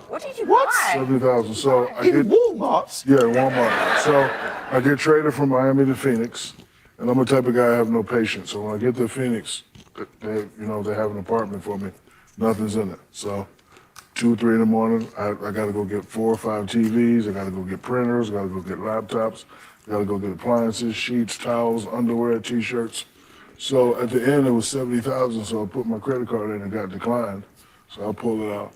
What did you buy? 70,000. So I get Walmart. Yeah, Walmart. So I get traded from Miami to Phoenix, and I'm the type of guy I have no patience. So when I get to Phoenix, they have an apartment for me. Nothing's in it. So 2, 3 in the morning, I got to go get 4 or 5 TVs. I got to go get printers. I got to go get laptops. I got to go get appliances, sheets, towels, underwear, T-shirts. So at the end, it was 70,000. So I put my credit card in and got declined. So I pulled it out.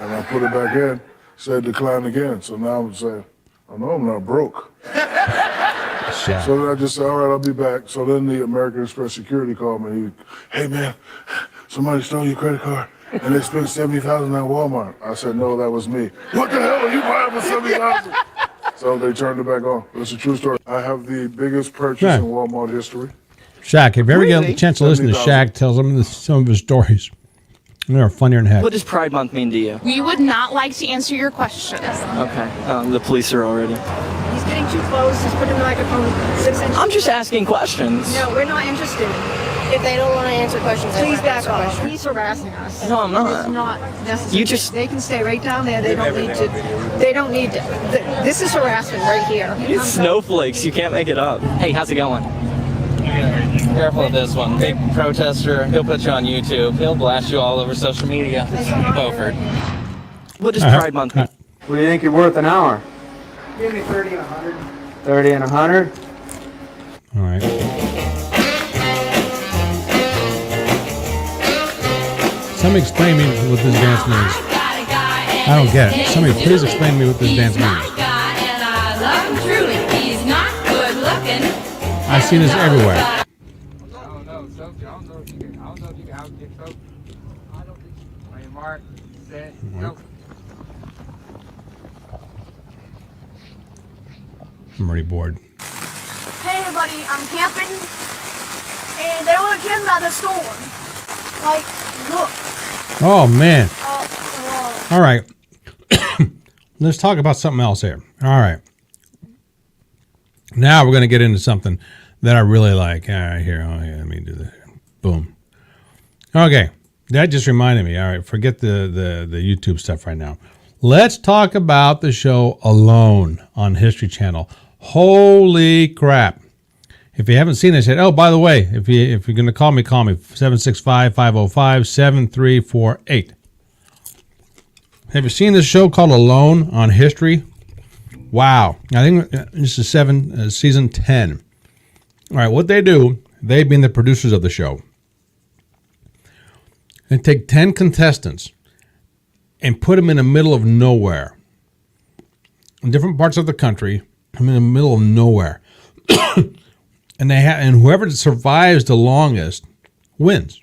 And I put it back in, said decline again. So now I'm saying, I know I'm not broke. Shaq. So then I just said, all right, I'll be back. So then the American Express security called me. Hey, man, somebody stole your credit card and they spent $70,000 at Walmart. I said, no, that was me. What the hell are you buying for $70,000? So they turned it back on. It's a true story. I have the biggest purchase in Walmart history. Shaq, if you ever get a chance to listen to Shaq tell some of his stories, they're funnier than heck. What does Pride Month mean to you? We would not like to answer your questions. Okay. The police are already. He's getting too close. He's putting the microphone 6 inches. I'm just asking questions. No, we're not interested. If they don't want to answer questions, please back off. He's harassing us. No, I'm not. It's not necessary. You just. They can stay right down there. They don't need to. They don't need to. This is harassment right here. It's snowflakes. You can't make it up. Hey, how's it going? Careful of this one. Big protester. He'll put you on YouTube. He'll blast you all over social media. Beaufort. What does Pride Month mean? What do you think you're worth an hour? Give me 30 and 100. 30 and 100? All right. Somebody explain to me what this dance means. I don't get it. Somebody please explain to me what this dance means. I've seen this everywhere. I don't know, Sophie. I don't know if you can outget Sophie. On your mark, set, go. I'm already bored. Hey everybody, I'm camping, and they want to camp by the storm. Like, look. Oh, man. All right. Let's talk about something else here. All right. Now we're going to get into something that I really like. All right, here. Oh, yeah, let me do this. Boom. Okay. That just reminded me. All right, forget the YouTube stuff right now. Let's talk about the show Alone on History Channel. Holy crap. If you haven't seen this yet, oh, by the way, if you're going to call me 765-505-7348. Have you seen this show called Alone on History? Wow. I think this is season 10. All right, what they do, they being the producers of the show, and take 10 contestants and put them in the middle of nowhere. In different parts of the country, I'm in the middle of nowhere. And whoever survives the longest wins.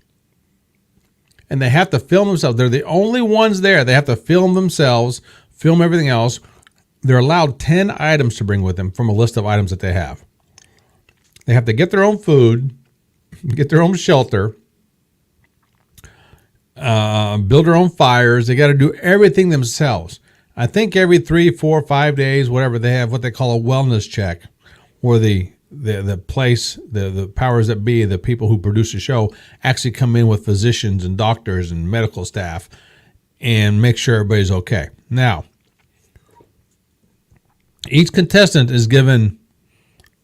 And they have to film themselves. They're the only ones there. They have to film themselves, film everything else. They're allowed 10 items to bring with them from a list of items that they have. They have to get their own food, get their own shelter, build their own fires. They got to do everything themselves. I think every 3, 4, 5 days, whatever, they have what they call a wellness check, where the place, the powers that be, the people who produce the show, actually come in with physicians and doctors and medical staff and make sure everybody's okay. Now, each contestant is given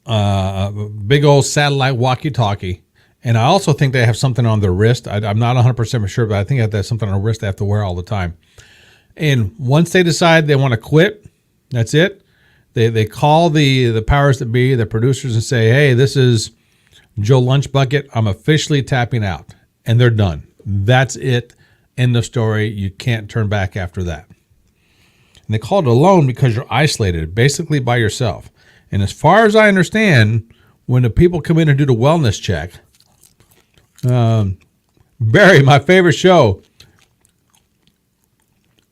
a big old satellite walkie-talkie, and I also think they have something on their wrist. I'm not 100% sure, but I think they have something on their wrist they have to wear all the time. And once they decide they want to quit, that's it. They call the powers that be, the producers, and say, hey, this is Joe Lunchbucket. I'm officially tapping out. And they're done. That's it. End of story. You can't turn back after that. And they call it Alone because you're isolated, basically by yourself. And as far as I understand, when the people come in and do the wellness check, Barry, my favorite show,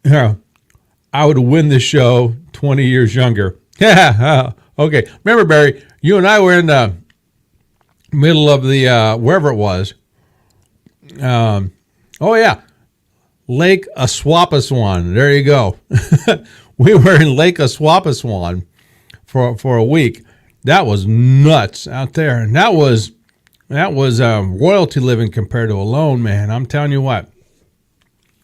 I would win this show 20 years younger. Yeah. Okay. Remember, Barry, you and I were in the middle of the, wherever it was. Oh, yeah. Lake Aswapaswan. There you go. We were in Lake Aswapaswan for a week. That was nuts out there. And that was royalty living compared to Alone, man. I'm telling you what.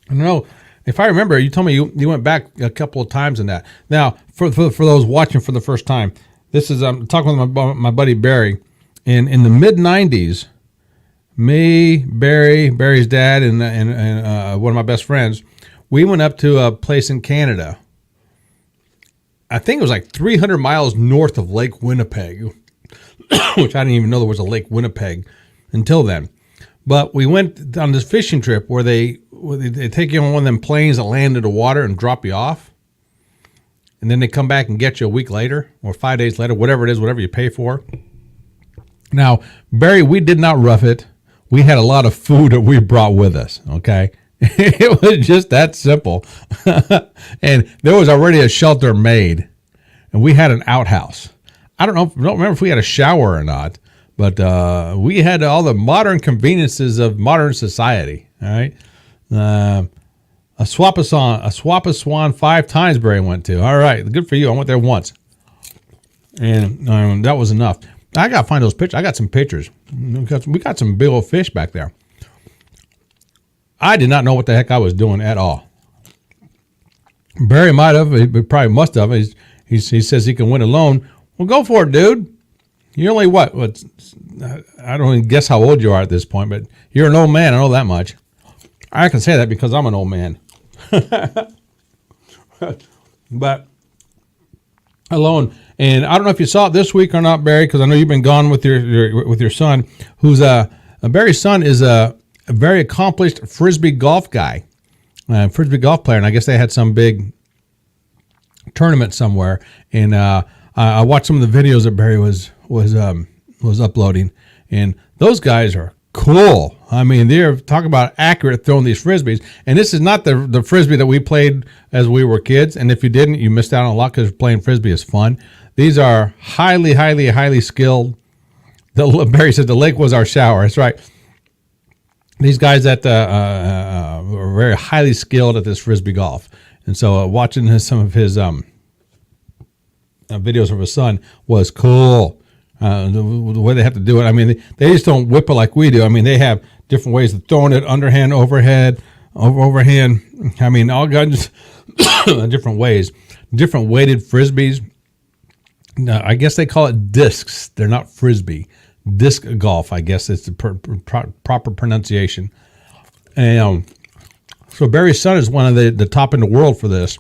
I don't know. If I remember, you told me you went back a couple of times in that. Now, for those watching for the first time, this is I'm talking with my buddy Barry. In the mid '90s, me, Barry's dad, and one of my best friends, we went up to a place in Canada. I think it was like 300 miles north of Lake Winnipeg, which I didn't even know there was a Lake Winnipeg until then. But we went on this fishing trip where they take you on one of them planes that land into the water and drop you off. and then they come back and get you a week later or 5 days later, whatever it is, whatever you pay for. Now, Barry, we did not rough it. We had a lot of food that we brought with us, okay? It was just that simple. And there was already a shelter made, and we had an outhouse. I don't remember if we had a shower or not, but we had all the modern conveniences of modern society, all right? A Swapaswan 5 times Barry went to. All right, good for you. I went there once. And that was enough. I got to find those pictures. I got some pictures. We got some big old fish back there. I did not know what the heck I was doing at all. Barry might have. He probably must have. He says he can win alone. Well, go for it, dude. You're only what? I don't even guess how old you are at this point, but you're an old man. I know that much. I can say that because I'm an old man. But alone. And I don't know if you saw it this week or not, Barry, because I know you've been gone with your son, who's Barry's son is a very accomplished Frisbee golf guy, Frisbee golf player, and I guess they had some big tournament somewhere. And I watched some of the videos that Barry was uploading, and those guys are cool. I mean, they're talking about accurate throwing these Frisbees. And this is not the Frisbee that we played as we were kids. And if you didn't, you missed out on a lot because playing Frisbee is fun. These are highly, highly, highly skilled. Barry said the lake was our shower. That's right. These guys that were very highly skilled at this Frisbee golf. And so watching some of his videos of his son was cool. The way they have to do it. I mean, they just don't whip it like we do. I mean, they have different ways of throwing it, underhand, overhead, overhand. I mean, all kinds of different ways. Different weighted Frisbees. Now, I guess they call it discs. They're not Frisbee. Disc golf, I guess is the proper pronunciation. And so Barry's son is one of the top in the world for this.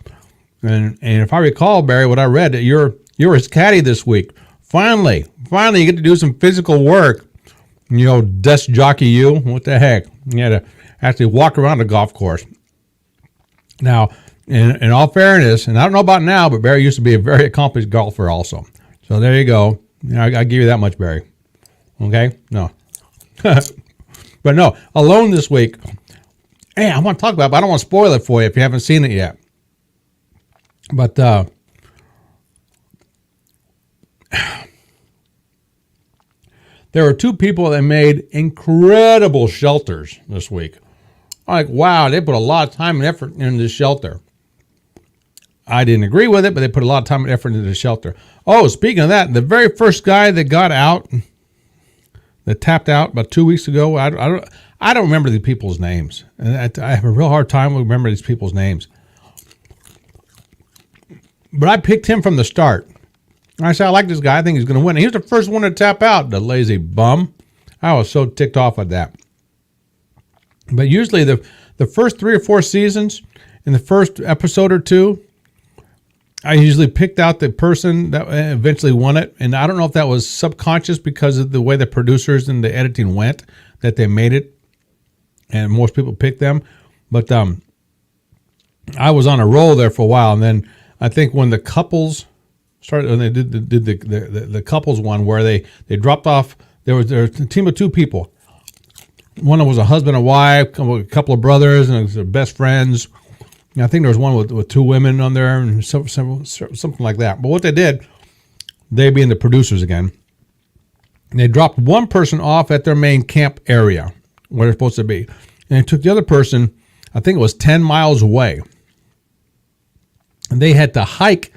And if I recall, Barry, what I read, that you're his caddy this week. Finally, you get to do some physical work. You know, desk jockey you. What the heck? You had to actually walk around the golf course. Now, in all fairness, and I don't know about now, but Barry used to be a very accomplished golfer also. So there you go. I give you that much, Barry. Okay? No. But no, alone this week. Hey, I want to talk about it, but I don't want to spoil it for you if you haven't seen it yet. But there were 2 people that made incredible shelters this week. Like, wow, they put a lot of time and effort into this shelter. I didn't agree with it, but they put a lot of time and effort into the shelter. Oh, speaking of that, the very first guy that got out, that tapped out about 2 weeks ago, I don't remember the people's names. And I have a real hard time remembering these people's names. But I picked him from the start. I said, I like this guy. I think he's going to win. And he was the first one to tap out, the lazy bum. I was so ticked off at that. But usually the first 3 or 4 seasons, in the first episode or 2, I usually picked out the person that eventually won it. And I don't know if that was subconscious because of the way the producers and the editing went, that they made it. And most people picked them. But I was on a roll there for a while. And then I think when the couples started, when they did the couples one where they dropped off, there was a team of 2 people. One was a husband and wife, a couple of brothers, and it was their best friends. And I think there was one with 2 women on there, and something like that. But what they did, they being the producers again, they dropped one person off at their main camp area where they're supposed to be, and they took the other person, I think it was 10 miles away, and they had to hike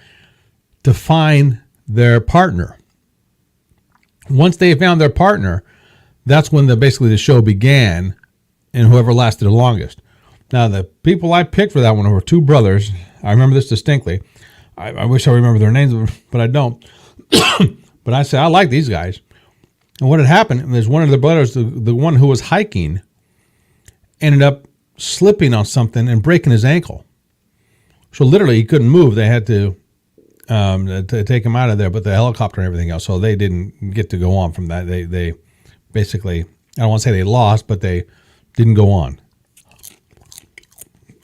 to find their partner. Once they found their partner, that's when basically the show began, and whoever lasted the longest. Now, the people I picked for that one were 2 brothers. I remember this distinctly. I wish I remember their names, but I don't. But I said, I like these guys. And what had happened is one of the brothers, the one who was hiking, ended up slipping on something and breaking his ankle. So literally he couldn't move. They had to take him out of there, but the helicopter and everything else. So they didn't get to go on from that. They basically, I don't want to say they lost, but they didn't go on.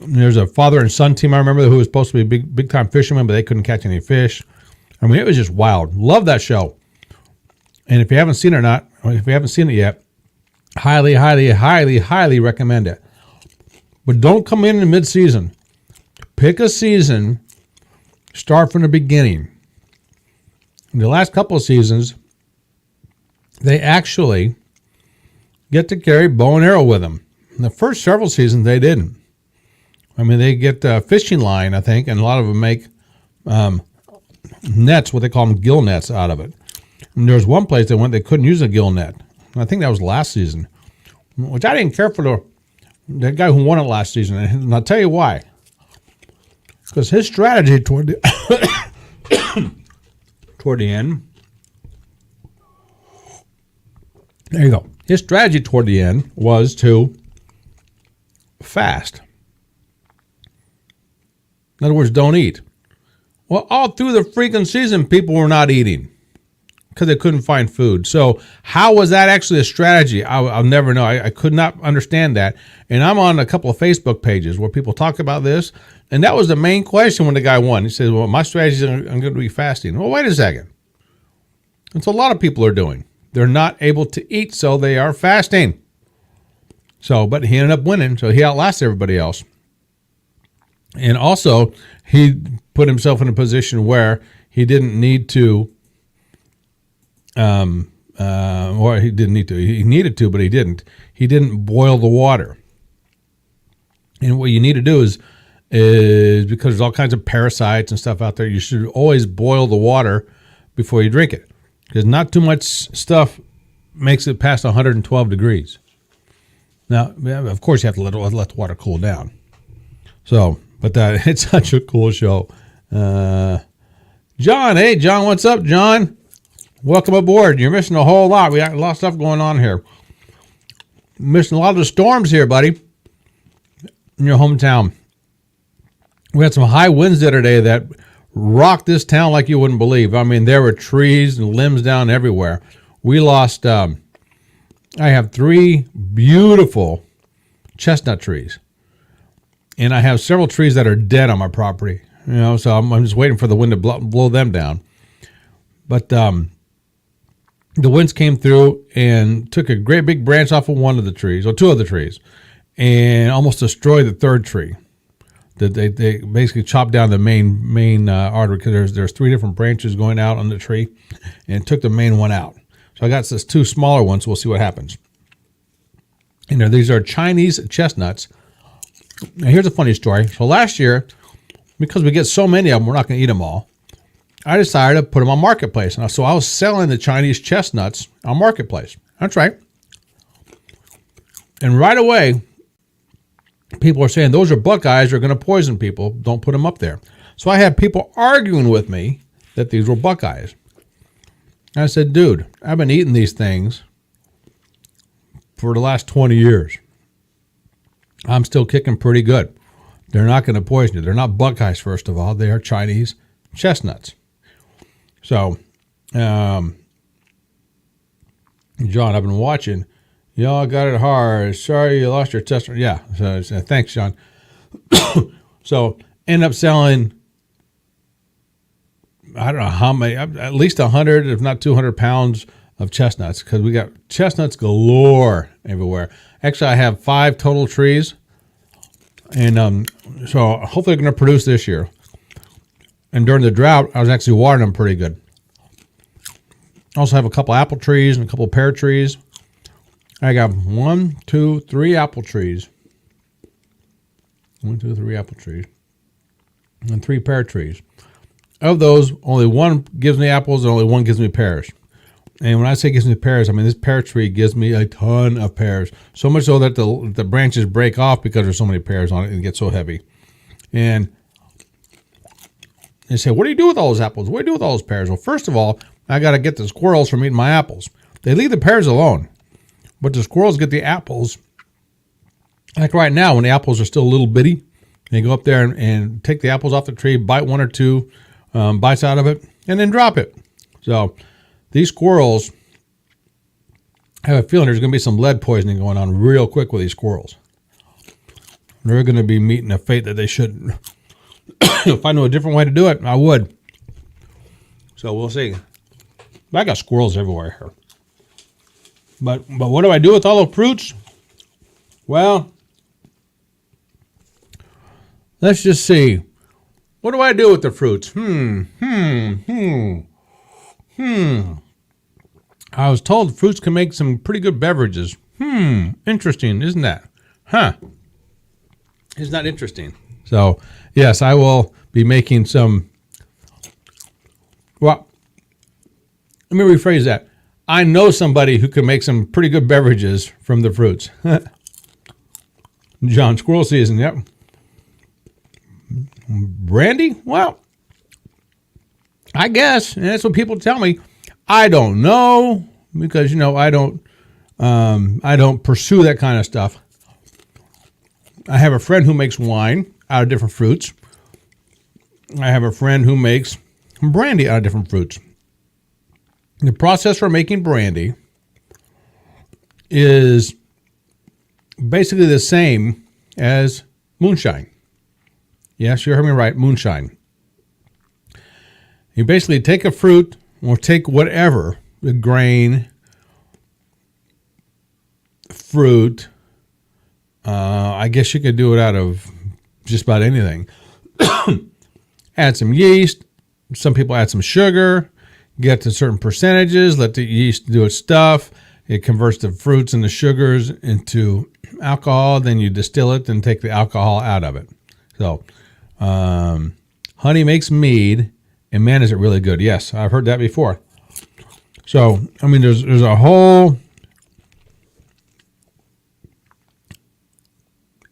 There's a father and son team I remember who was supposed to be big time fishermen, but they couldn't catch any fish. I mean, it was just wild. Love that show. And if you haven't seen it or not, or if you haven't seen it yet, highly, highly, highly, highly recommend it. But don't come in mid-season. Pick a season, start from the beginning. In the last couple of seasons, they actually get to carry bow and arrow with them. In the first several seasons, they didn't. I mean, they get a fishing line, I think, and a lot of them make nets, what they call them, gill nets out of it. And there was one place they went, they couldn't use a gill net. I think that was last season, which I didn't care for the guy who won it last season. And I'll tell you why. Because his strategy toward the toward the end, there you go. His strategy toward the end was to fast. In other words, don't eat. Well, all through the freaking season, people were not eating because they couldn't find food. So how was that actually a strategy? I'll never know. I could not understand that. And I'm on a couple of Facebook pages where people talk about this. And that was the main question when the guy won. He says, well, my strategy is I'm going to be fasting. Well, wait a second. That's what a lot of people are doing. They're not able to eat, so they are fasting. So, but he ended up winning, so he outlasted everybody else. And also, he put himself in a position where he didn't need to, or he didn't need to. He needed to, but he didn't. He didn't boil the water. And what you need to do is because there's all kinds of parasites and stuff out there, you should always boil the water before you drink it. Because not too much stuff makes it past 112 degrees. Now, of course, you have to let the water cool down. So, but it's such a cool show. John, hey, John, what's up, John? Welcome aboard. You're missing a whole lot. We got a lot of stuff going on here. Missing a lot of the storms here, buddy, in your hometown. We had some high winds the other day that rocked this town like you wouldn't believe. I mean, there were trees and limbs down everywhere. We lost, I have 3 beautiful chestnut trees. And I have several trees that are dead on my property. You know, so I'm just waiting for the wind to blow them down. But the winds came through and took a great big branch off of one of the trees, or 2 of the trees, and almost destroyed the 3rd tree. They basically chopped down the main artery because there's 3 different branches going out on the tree, and took the main one out. So I got this 2 smaller ones. We'll see what happens. And these are Chinese chestnuts. Now here's a funny story. So last year, because we get so many of them, we're not going to eat them all. I decided to put them on Marketplace. And so I was selling the Chinese chestnuts on Marketplace. That's right. And right away, people are saying, those are Buckeyes, they're going to poison people. Don't put them up there. So I had people arguing with me that these were Buckeyes. And I said, dude, I've been eating these things for the last 20 years. I'm still kicking pretty good. They're not going to poison you. They're not Buckeyes, first of all. They are Chinese chestnuts. So, John, I've been watching. Y'all got it hard. Sorry you lost your chestnut. Yeah. So thanks, John. So, end up selling, I don't know how many, at least 100, if not 200 pounds of chestnuts, because we got chestnuts galore everywhere. Actually, I have 5 total trees, and so hopefully they're going to produce this year. And during the drought, I was actually watering them pretty good. I also have a couple apple trees and a couple pear trees. I got 1, 2, 3 apple trees. 1, 2, 3 apple trees. And 3 pear trees. Of those, only 1 gives me apples and only 1 gives me pears. And when I say gives me pears, I mean this pear tree gives me a ton of pears. So much so that the branches break off because there's so many pears on it and it gets so heavy. And they say, what do you do with all those apples? What do you do with all those pears? Well, first of all, I got to get the squirrels from eating my apples. They leave the pears alone. But the squirrels get the apples. Like right now, when the apples are still a little bitty, they go up there and take the apples off the tree, bite 1 or 2 bites out of it, and then drop it. So these squirrels, I have a feeling there's going to be some lead poisoning going on real quick with these squirrels. they're going to be meeting a fate that they shouldn't. If I knew a different way to do it, I would. So we'll see. I got squirrels everywhere here. But what do I do with all the fruits? Well, let's just see. What do I do with the fruits? I was told fruits can make some pretty good beverages. Interesting, isn't that? Isn't that interesting? So, yes, I will be making some. Well, let me rephrase that. I know somebody who can make some pretty good beverages from the fruits. John, squirrel season, yep. Brandy? Well, I guess. And that's what people tell me. I don't know because, I don't pursue that kind of stuff. I have a friend who makes wine out of different fruits. I have a friend who makes brandy out of different fruits. The process for making brandy is basically the same as moonshine. Yes, you heard me right, moonshine. You basically take a fruit or take whatever, the grain, fruit. I guess you could do it out of just about anything. Add some yeast. Some people add some sugar. Get to certain percentages. Let the yeast do its stuff. It converts the fruits and the sugars into alcohol. Then you distill it and take the alcohol out of it. So, honey makes mead, and man, is it really good. Yes, I've heard that before. So, I mean, there's a whole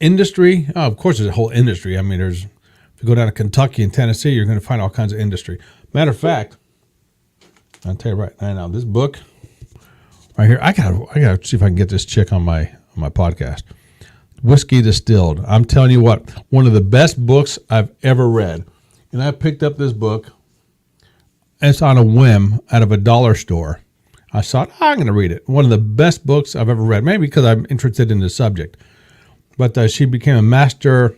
industry. Oh, of course, there's a whole industry. I mean, if you go down to Kentucky and Tennessee, you're going to find all kinds of industry. Matter of fact, I'll tell you right now, this book right here, I gotta see if I can get this chick on my podcast. Whiskey Distilled. I'm telling you what, one of the best books I've ever read. And I picked up this book. It's on a whim out of a dollar store. I thought, I'm going to read it. One of the best books I've ever read, maybe because I'm interested in the subject. But she became a master,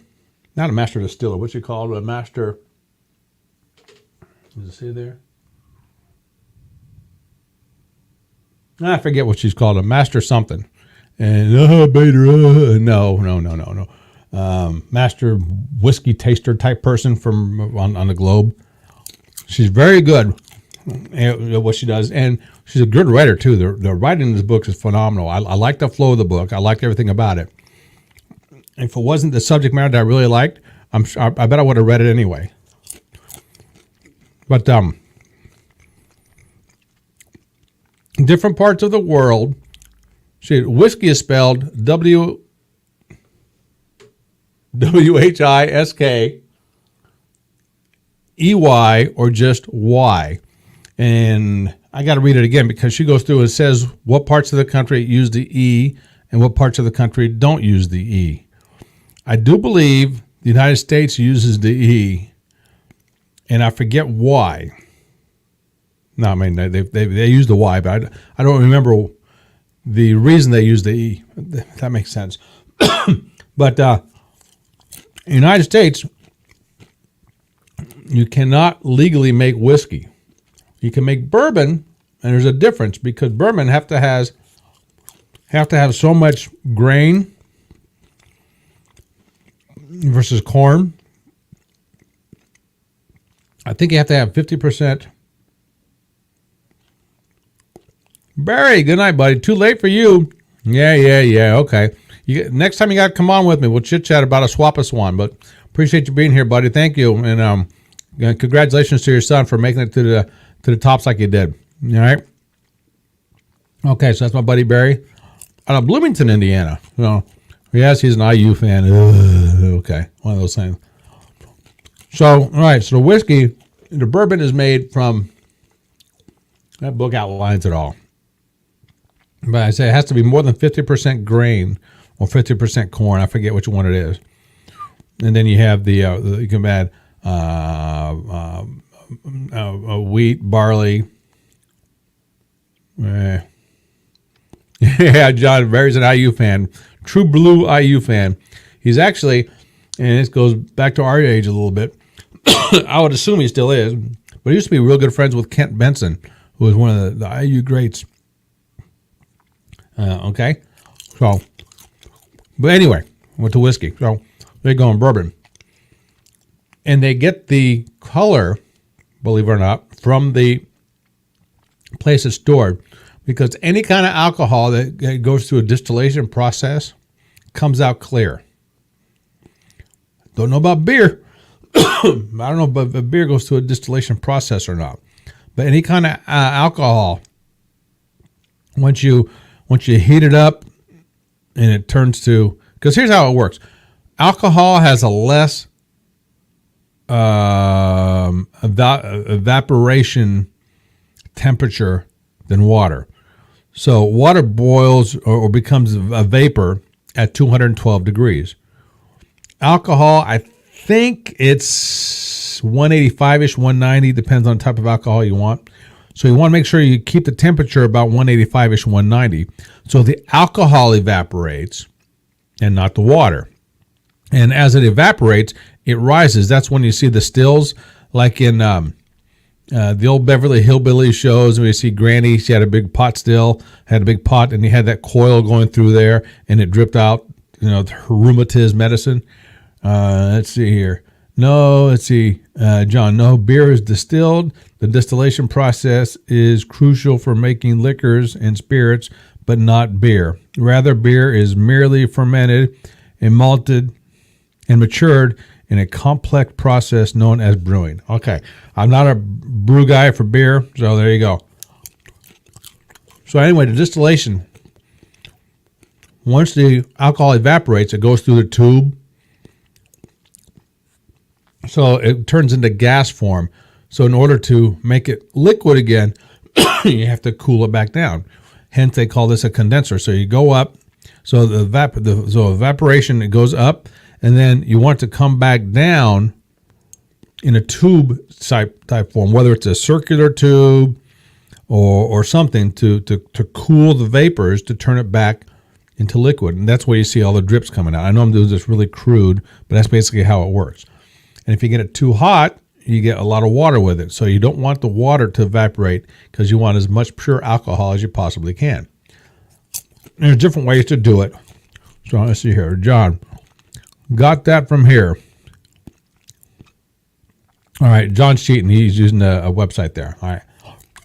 not a master distiller, what's she called? A master, does it say there? I forget what she's called, a master something. And, no. Master whiskey taster type person from on the globe. She's very good at what she does. And she's a good writer, too. The writing in this book is phenomenal. I like the flow of the book. I like everything about it. If it wasn't the subject matter that I really liked, I bet I would have read it anyway. But different parts of the world, whiskey is spelled WHISKEY or just Y. And I got to read it again because she goes through and says what parts of the country use the E and what parts of the country don't use the E. I do believe the United States uses the E, and I forget why. No, I mean, they use the Y, but I don't remember the reason they use the E. If that makes sense. But in the United States, you cannot legally make whiskey. You can make bourbon, and there's a difference because bourbon have to have so much grain versus corn. I think you have to have 50%. Barry, good night, buddy. Too late for you. Yeah. Okay. Next time you got to come on with me. We'll chit chat about a swap-a-swan. But appreciate you being here, buddy. Thank you, and congratulations to your son for making it to the tops like you did. All right. Okay, so that's my buddy Barry out of Bloomington, Indiana. So yes, he's an IU fan. Okay, one of those things. So all right, so the whiskey, the bourbon is made from. That book outlines it all. But I say it has to be more than 50% grain or 50% corn. I forget which one it is. And then you have you can add wheat, barley. Yeah, John Barry's an IU fan. True blue IU fan. He's actually, and this goes back to our age a little bit. I would assume he still is, but he used to be real good friends with Kent Benson, who was one of the IU greats. Okay, so, but anyway, went to whiskey. So they go in bourbon, and they get the color, believe it or not, from the place it's stored, because any kind of alcohol that goes through a distillation process comes out clear. Don't know about beer. I don't know if beer goes through a distillation process or not. But any kind of alcohol, once you heat it up and it turns to, because here's how it works. Alcohol has a less evaporation temperature than water. So water boils or becomes a vapor at 212 degrees. Alcohol, I think it's 185-ish, 190, depends on the type of alcohol you want. So you want to make sure you keep the temperature about 185-ish, 190. So the alcohol evaporates and not the water. And as it evaporates, it rises. That's when you see the stills, like in the old Beverly Hillbillies shows, where you see Granny, she had a big pot still, had a big pot, and you had that coil going through there, and it dripped out, her rheumatism medicine. Let's see here. No, let's see. John, no, beer is distilled. The distillation process is crucial for making liquors and spirits, but not beer. Rather, beer is merely fermented and malted and matured in a complex process known as brewing. Okay, I'm not a brew guy for beer, so there you go. So anyway, the distillation, once the alcohol evaporates, it goes through the tube. So it turns into gas form. So in order to make it liquid again, you have to cool it back down. Hence, they call this a condenser. So you go up. So so evaporation, it goes up, and then you want to come back down in a tube type form, whether it's a circular tube or something to cool the vapors to turn it back into liquid. And that's where you see all the drips coming out. I know I'm doing this really crude, but that's basically how it works. And if you get it too hot, you get a lot of water with it. So you don't want the water to evaporate because you want as much pure alcohol as you possibly can. There's different ways to do it. So let's see here. John, got that from here. All right, John's cheating. He's using a website there. All right.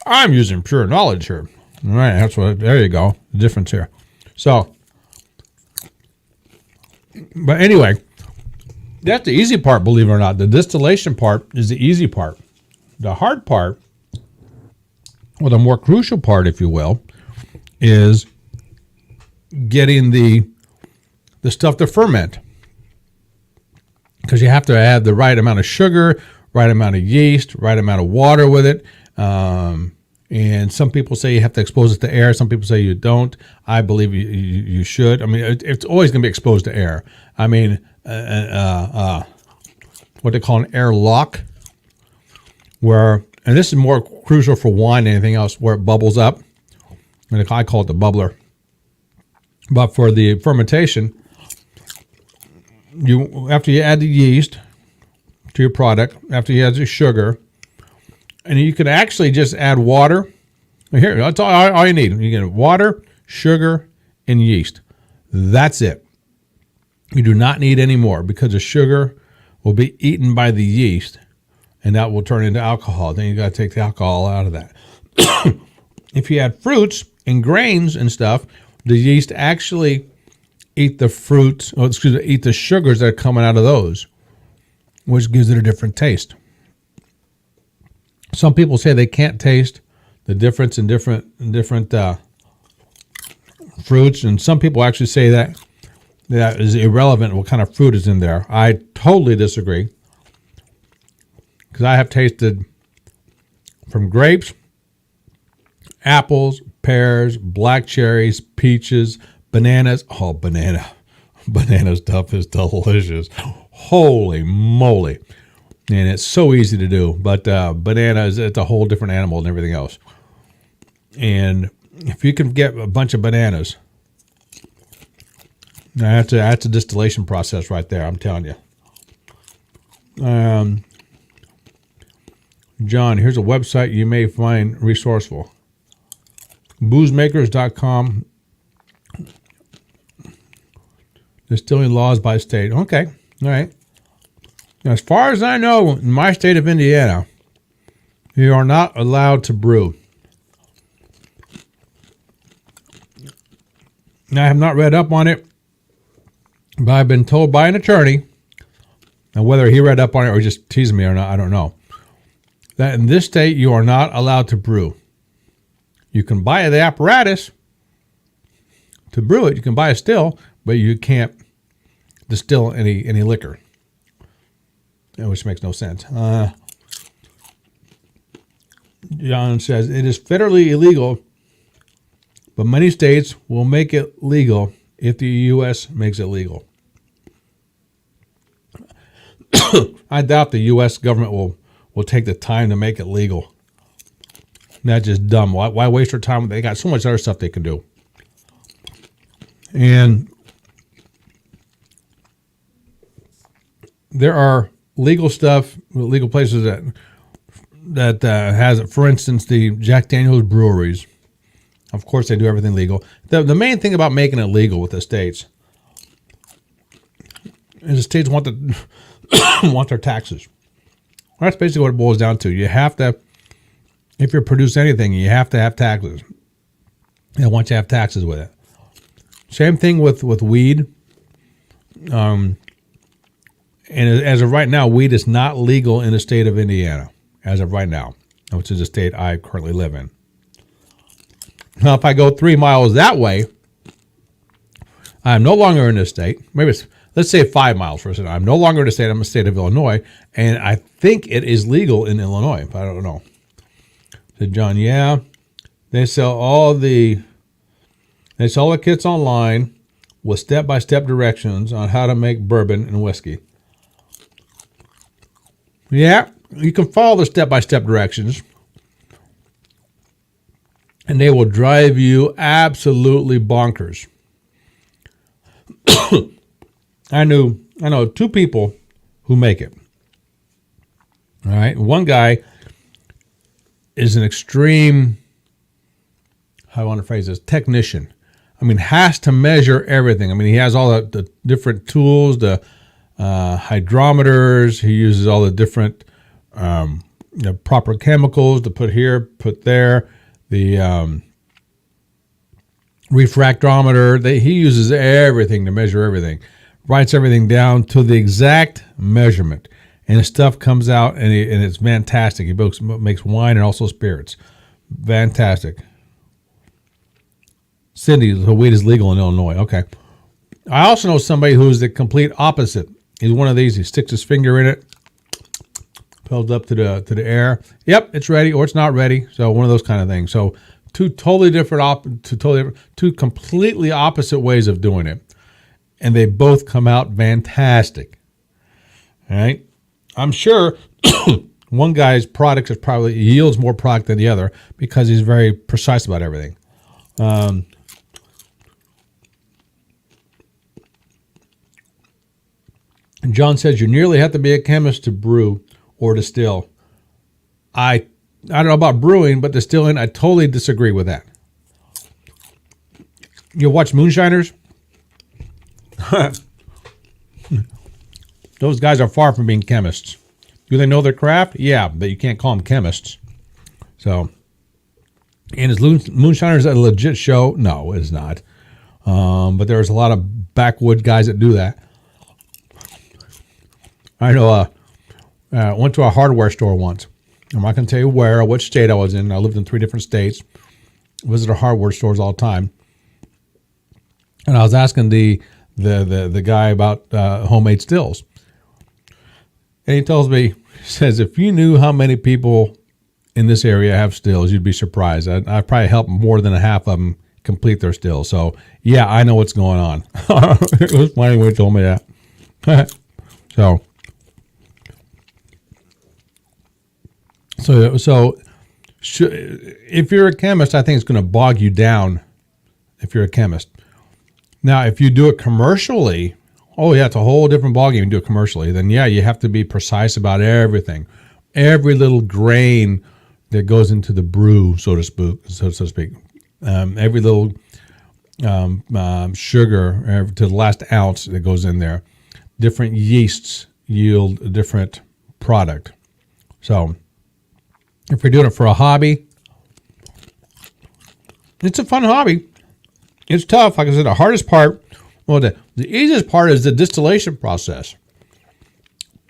I'm using pure knowledge here. All right, there you go. The difference here. So, but anyway, that's the easy part, believe it or not. The distillation part is the easy part. The hard part, or the more crucial part, if you will, is getting the stuff to ferment. Because you have to add the right amount of sugar, right amount of yeast, right amount of water with it. And some people say you have to expose it to air. Some people say you don't. I believe you should. I mean, it's always going to be exposed to air. I mean, what they call an air lock, and this is more crucial for wine than anything else, where it bubbles up. And I call it the bubbler. But for the fermentation, after you add the yeast to your product, after you add the sugar, and you can actually just add water. Here, that's all you need. You get water, sugar, and yeast. That's it. You do not need any more, because the sugar will be eaten by the yeast, and that will turn into alcohol. Then you got to take the alcohol out of that. If you add fruits and grains and stuff, the yeast actually eat the fruits, eat the sugars that are coming out of those, which gives it a different taste. Some people say they can't taste the difference in different fruits, and some people actually say that is irrelevant what kind of fruit is in there. I totally disagree, because I have tasted from grapes, apples, pears, black cherries, peaches, bananas. Oh, banana stuff is delicious. Holy moly. And it's so easy to do, but bananas, it's a whole different animal than everything else. And if you can get a bunch of bananas That's a distillation process right there. I'm telling you. John, here's a website you may find resourceful. Boozemakers.com. Distilling laws by state. Okay. All right. As far as I know, in my state of Indiana, you are not allowed to brew. Now, I have not read up on it, but I've been told by an attorney, and whether he read up on it or just teasing me or not, I don't know, that in this state you are not allowed to brew. You can buy the apparatus to brew it. You can buy a still, but you can't distill any liquor, which makes no sense. John says it is federally illegal, but many states will make it legal if the U.S. makes it legal. I doubt the U.S. government will take the time to make it legal. That's just dumb. Why waste their time? They got so much other stuff they can do. And there are legal stuff, legal places that has it. For instance, the Jack Daniel's breweries. Of course, they do everything legal. The main thing about making it legal with the states is the states want want their taxes. That's basically what it boils down to. You have to, if you produce anything, you have to have taxes. And once you have taxes with it. Same thing with weed. And as of right now, weed is not legal in the state of Indiana, as of right now, which is the state I currently live in. Now, if I go 3 miles that way, I'm no longer in this state. Maybe let's say 5 miles for a second. I'm no longer in the state. I'm in the state of Illinois, and I think it is legal in Illinois, but I don't know. Said John, yeah, they sell all the kits online with step-by-step directions on how to make bourbon and whiskey. Yeah, you can follow the step-by-step directions, and they will drive you absolutely bonkers. I know 2 people who make it. All right, one guy is an extreme, how do I want to phrase this, technician. I mean, has to measure everything. I mean, he has all the different tools, the hydrometers. He uses all the different proper chemicals to put here, put there. The refractometer. He uses everything to measure everything. Writes everything down to the exact measurement. And his stuff comes out, and it's fantastic. He makes wine and also spirits. Fantastic. Cindy, the weed is legal in Illinois. Okay. I also know somebody who's the complete opposite. He's one of these. He sticks his finger in it, pulls up to the air. Yep, it's ready, or it's not ready. So one of those kind of things. So two completely opposite ways of doing it, and they both come out fantastic. All right. I'm sure one guy's product is probably yields more product than the other because he's very precise about everything. And John says you nearly have to be a chemist to brew or distill. I don't know about brewing, but distilling, I totally disagree with that. You watch moonshiners? Those guys are far from being chemists. Do they know their craft? Yeah, but you can't call them chemists. So, and is Moonshiners a legit show? No, it is not. But there's a lot of backwood guys that do that. I know. Went to a hardware store once. I'm not going to tell you where or which state I was in. I lived in 3 different states. Visited hardware stores all the time. And I was asking the guy about homemade stills. And he tells me, he says, if you knew how many people in this area have stills, you'd be surprised. I'd probably help more than a half of them complete their stills. So, yeah, I know what's going on. It was funny when he told me that. So if you're a chemist, I think it's going to bog you down if you're a chemist. Now, if you do it commercially, oh yeah, it's a whole different ballgame. You do it commercially, then yeah, you have to be precise about everything, every little grain that goes into the brew, so to speak. Every little sugar to the last ounce that goes in there. Different yeasts yield a different product. So if you're doing it for a hobby, it's a fun hobby. It's tough. Like I said, the hardest part, well, the easiest part is the distillation process.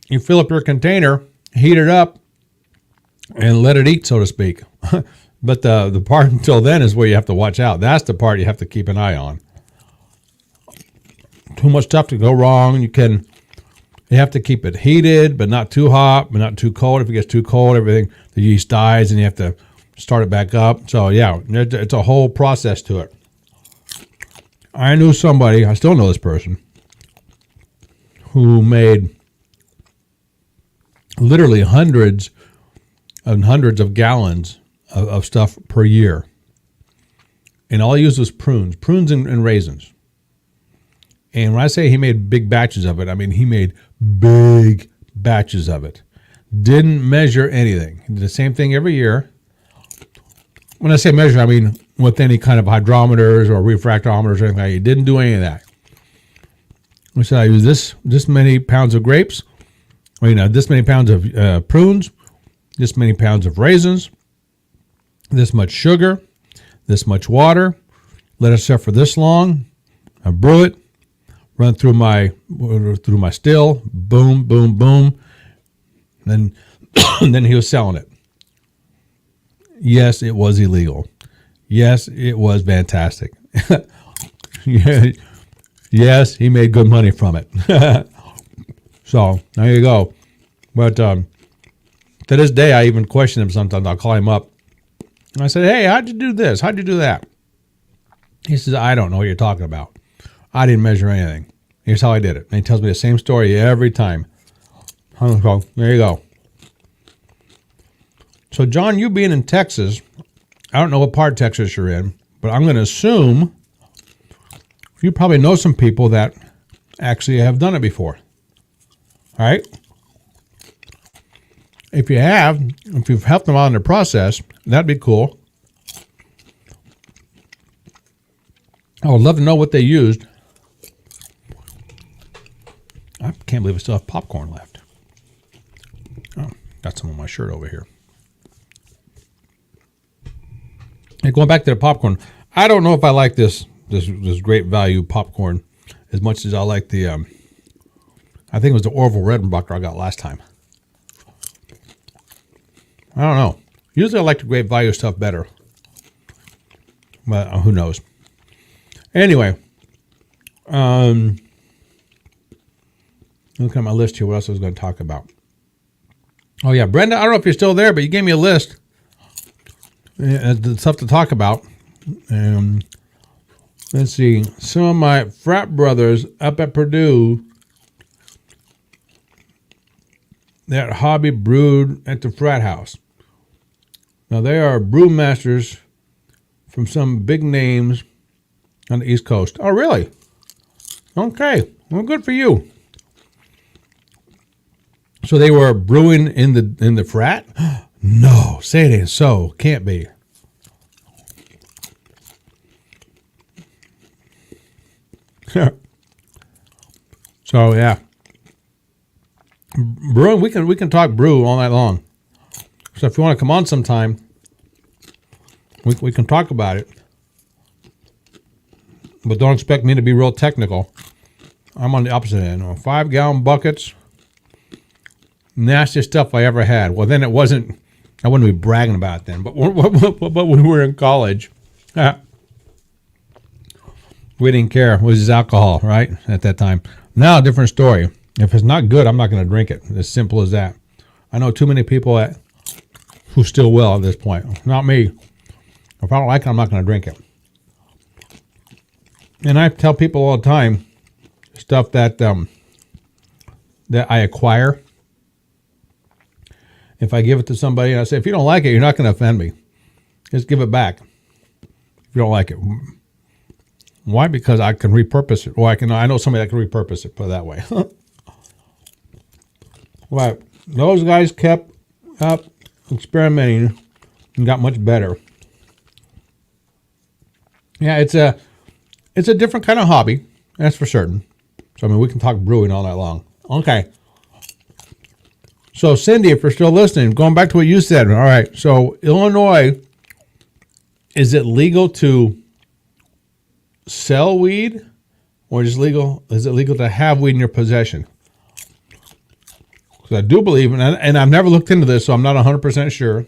You fill up your container, heat it up, and let it eat, so to speak. But the part until then is where you have to watch out. That's the part you have to keep an eye on. Too much stuff to go wrong. You have to keep it heated, but not too hot, but not too cold. If it gets too cold, everything, the yeast dies, and you have to start it back up. So yeah, it's a whole process to it. I knew somebody, I still know this person, who made literally hundreds and hundreds of gallons of stuff per year. And all he used was prunes and raisins. And when I say he made big batches of it, I mean he made big batches of it. Didn't measure anything. He did the same thing every year. When I say measure, I mean with any kind of hydrometers or refractometers or anything like that. He didn't do any of that. He said, I use this many pounds of grapes, or, this many pounds of prunes, this many pounds of raisins, this much sugar, this much water, let it set for this long, I brew it, run through my still, boom, boom, boom, and then he was selling it. Yes, it was illegal. Yes, it was fantastic. Yes, he made good money from it. So there you go. But to this day, I even question him sometimes. I'll call him up. And I said, hey, how'd you do this? How'd you do that? He says, I don't know what you're talking about. I didn't measure anything. Here's how I did it. And he tells me the same story every time. So there you go. So, John, you being in Texas, I don't know what part of Texas you're in, but I'm going to assume you probably know some people that actually have done it before. All right? If you have, if you've helped them out in the process, that'd be cool. I would love to know what they used. I can't believe I still have popcorn left. Oh, got some on my shirt over here. Hey, going back to the popcorn, I don't know if I like this great value popcorn as much as I like the, I think it was the Orville Redenbacher I got last time. I don't know. Usually I like the great value stuff better. But who knows? Anyway, look at my list here. What else I was going to talk about? Oh, yeah. Brenda, I don't know if you're still there, but you gave me a list. Stuff to talk about. Let's see. Some of my frat brothers up at Purdue that hobby brewed at the frat house. Now, they are brewmasters from some big names on the East Coast. Oh, really? Okay. Well, good for you. So they were brewing in the frat? No, say it ain't so. Can't be. So yeah, brewing. We can talk brew all night long. So if you want to come on sometime, we can talk about it. But don't expect me to be real technical. I'm on the opposite end. 5-gallon buckets. Nastiest stuff I ever had. Well, then it wasn't. I wouldn't be bragging about it then. But when we were in college, we didn't care. It was just alcohol, right? At that time. Now, different story. If it's not good, I'm not going to drink it. As simple as that. I know too many people who still will at this point. Not me. If I don't like it, I'm not going to drink it. And I tell people all the time, stuff that I acquire. If I give it to somebody and I say, if you don't like it, you're not going to offend me. Just give it back. If you don't like it. Why? Because I can repurpose it. Or I know somebody that can repurpose it, put it that way. Right. Those guys kept up experimenting and got much better. Yeah, it's a different kind of hobby, that's for certain. So I mean, we can talk brewing all night long. Okay. So Cindy, if you're still listening, going back to what you said. All right. So Illinois, is it legal to sell weed, or is it legal to have weed in your possession? Because I do believe, and I've never looked into this, so I'm not 100% sure.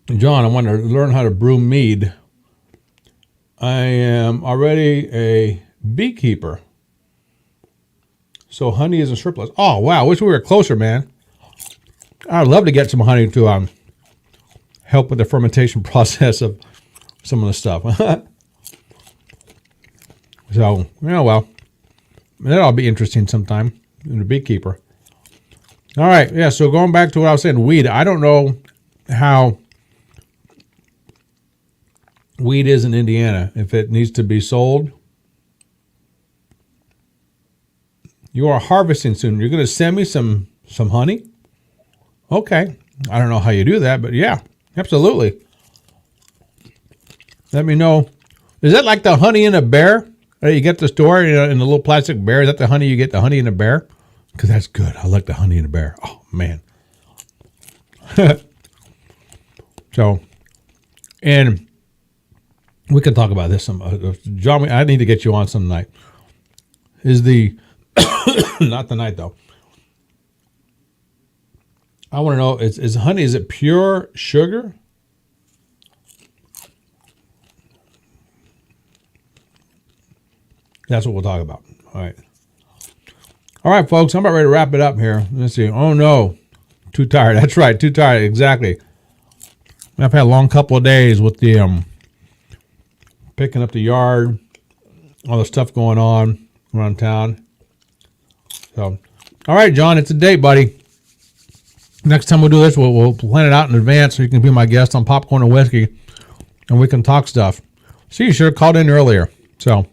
John, I want to learn how to brew mead. I am already a beekeeper, so honey isn't surplus. Oh, wow. Wish we were closer, man. I'd love to get some honey to help with the fermentation process of some of the stuff. So, yeah, well, that'll be interesting sometime. In a beekeeper. All right, yeah, so going back to what I was saying, weed. I don't know how weed is in Indiana, if it needs to be sold. You are harvesting soon. You're going to send me some honey? Okay. I don't know how you do that, but yeah, absolutely. Let me know. Is that like the honey in a bear that you get at the store, in the little plastic bear? Is that the honey you get, the honey in a bear? Because that's good. I like the honey in a bear. Oh, man. So, and we can talk about this some. John, I need to get you on some night. Is the, not tonight though. I want to know, is honey, is it pure sugar? That's what we'll talk about. All right. All right, folks, I'm about ready to wrap it up here. Let's see. Oh, no. Too tired. That's right. Too tired. Exactly. I've had a long couple of days with the picking up the yard, all the stuff going on around town. So, all right, John, it's a date, buddy. Next time we'll do this, we'll plan it out in advance so you can be my guest on Popcorn and Whiskey, and we can talk stuff. See, you should have called in earlier. So,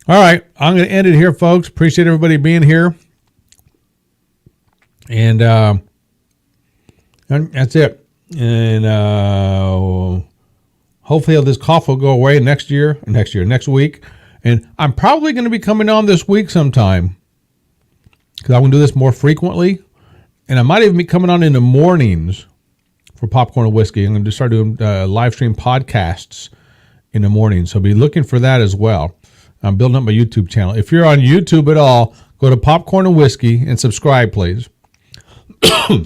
all right, I'm going to end it here, folks. Appreciate everybody being here. And that's it. And hopefully this cough will go away next week. And I'm probably going to be coming on this week sometime because I want to do this more frequently. And I might even be coming on in the mornings for Popcorn and Whiskey. I'm going to start doing live stream podcasts in the morning. So be looking for that as well. I'm building up my YouTube channel. If you're on YouTube at all, go to Popcorn and Whiskey and subscribe, please.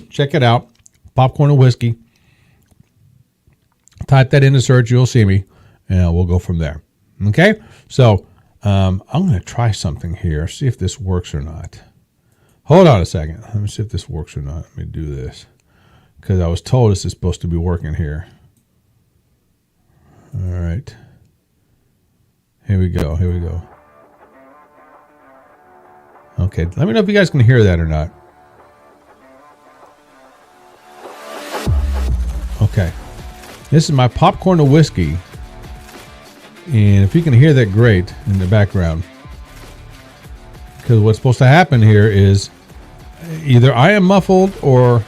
Check it out. Popcorn and Whiskey. Type that into search. You'll see me. And we'll go from there. Okay? So I'm going to try something here. See if this works or not. Hold on a second. Let me see if this works or not. Let me do this. Because I was told this is supposed to be working here. All right. Here we go. Okay, let me know if you guys can hear that or not. Okay. This is my Popcorn and Whiskey. And if you can hear that, great, in the background. Because what's supposed to happen here is either I am muffled or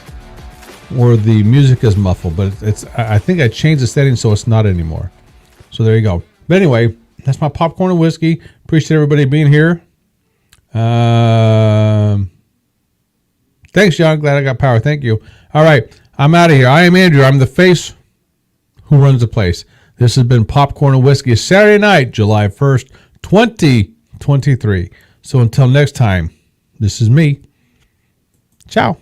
the music is muffled. But I think I changed the settings so it's not anymore. So there you go. But anyway, that's my Popcorn and Whiskey. Appreciate everybody being here. Thanks, John. Glad I got power. Thank you. All right. I'm out of here. I am Andrew. I'm the face who runs the place. This has been Popcorn and Whiskey, Saturday night, July 1st, 2023. So until next time, this is me. Ciao.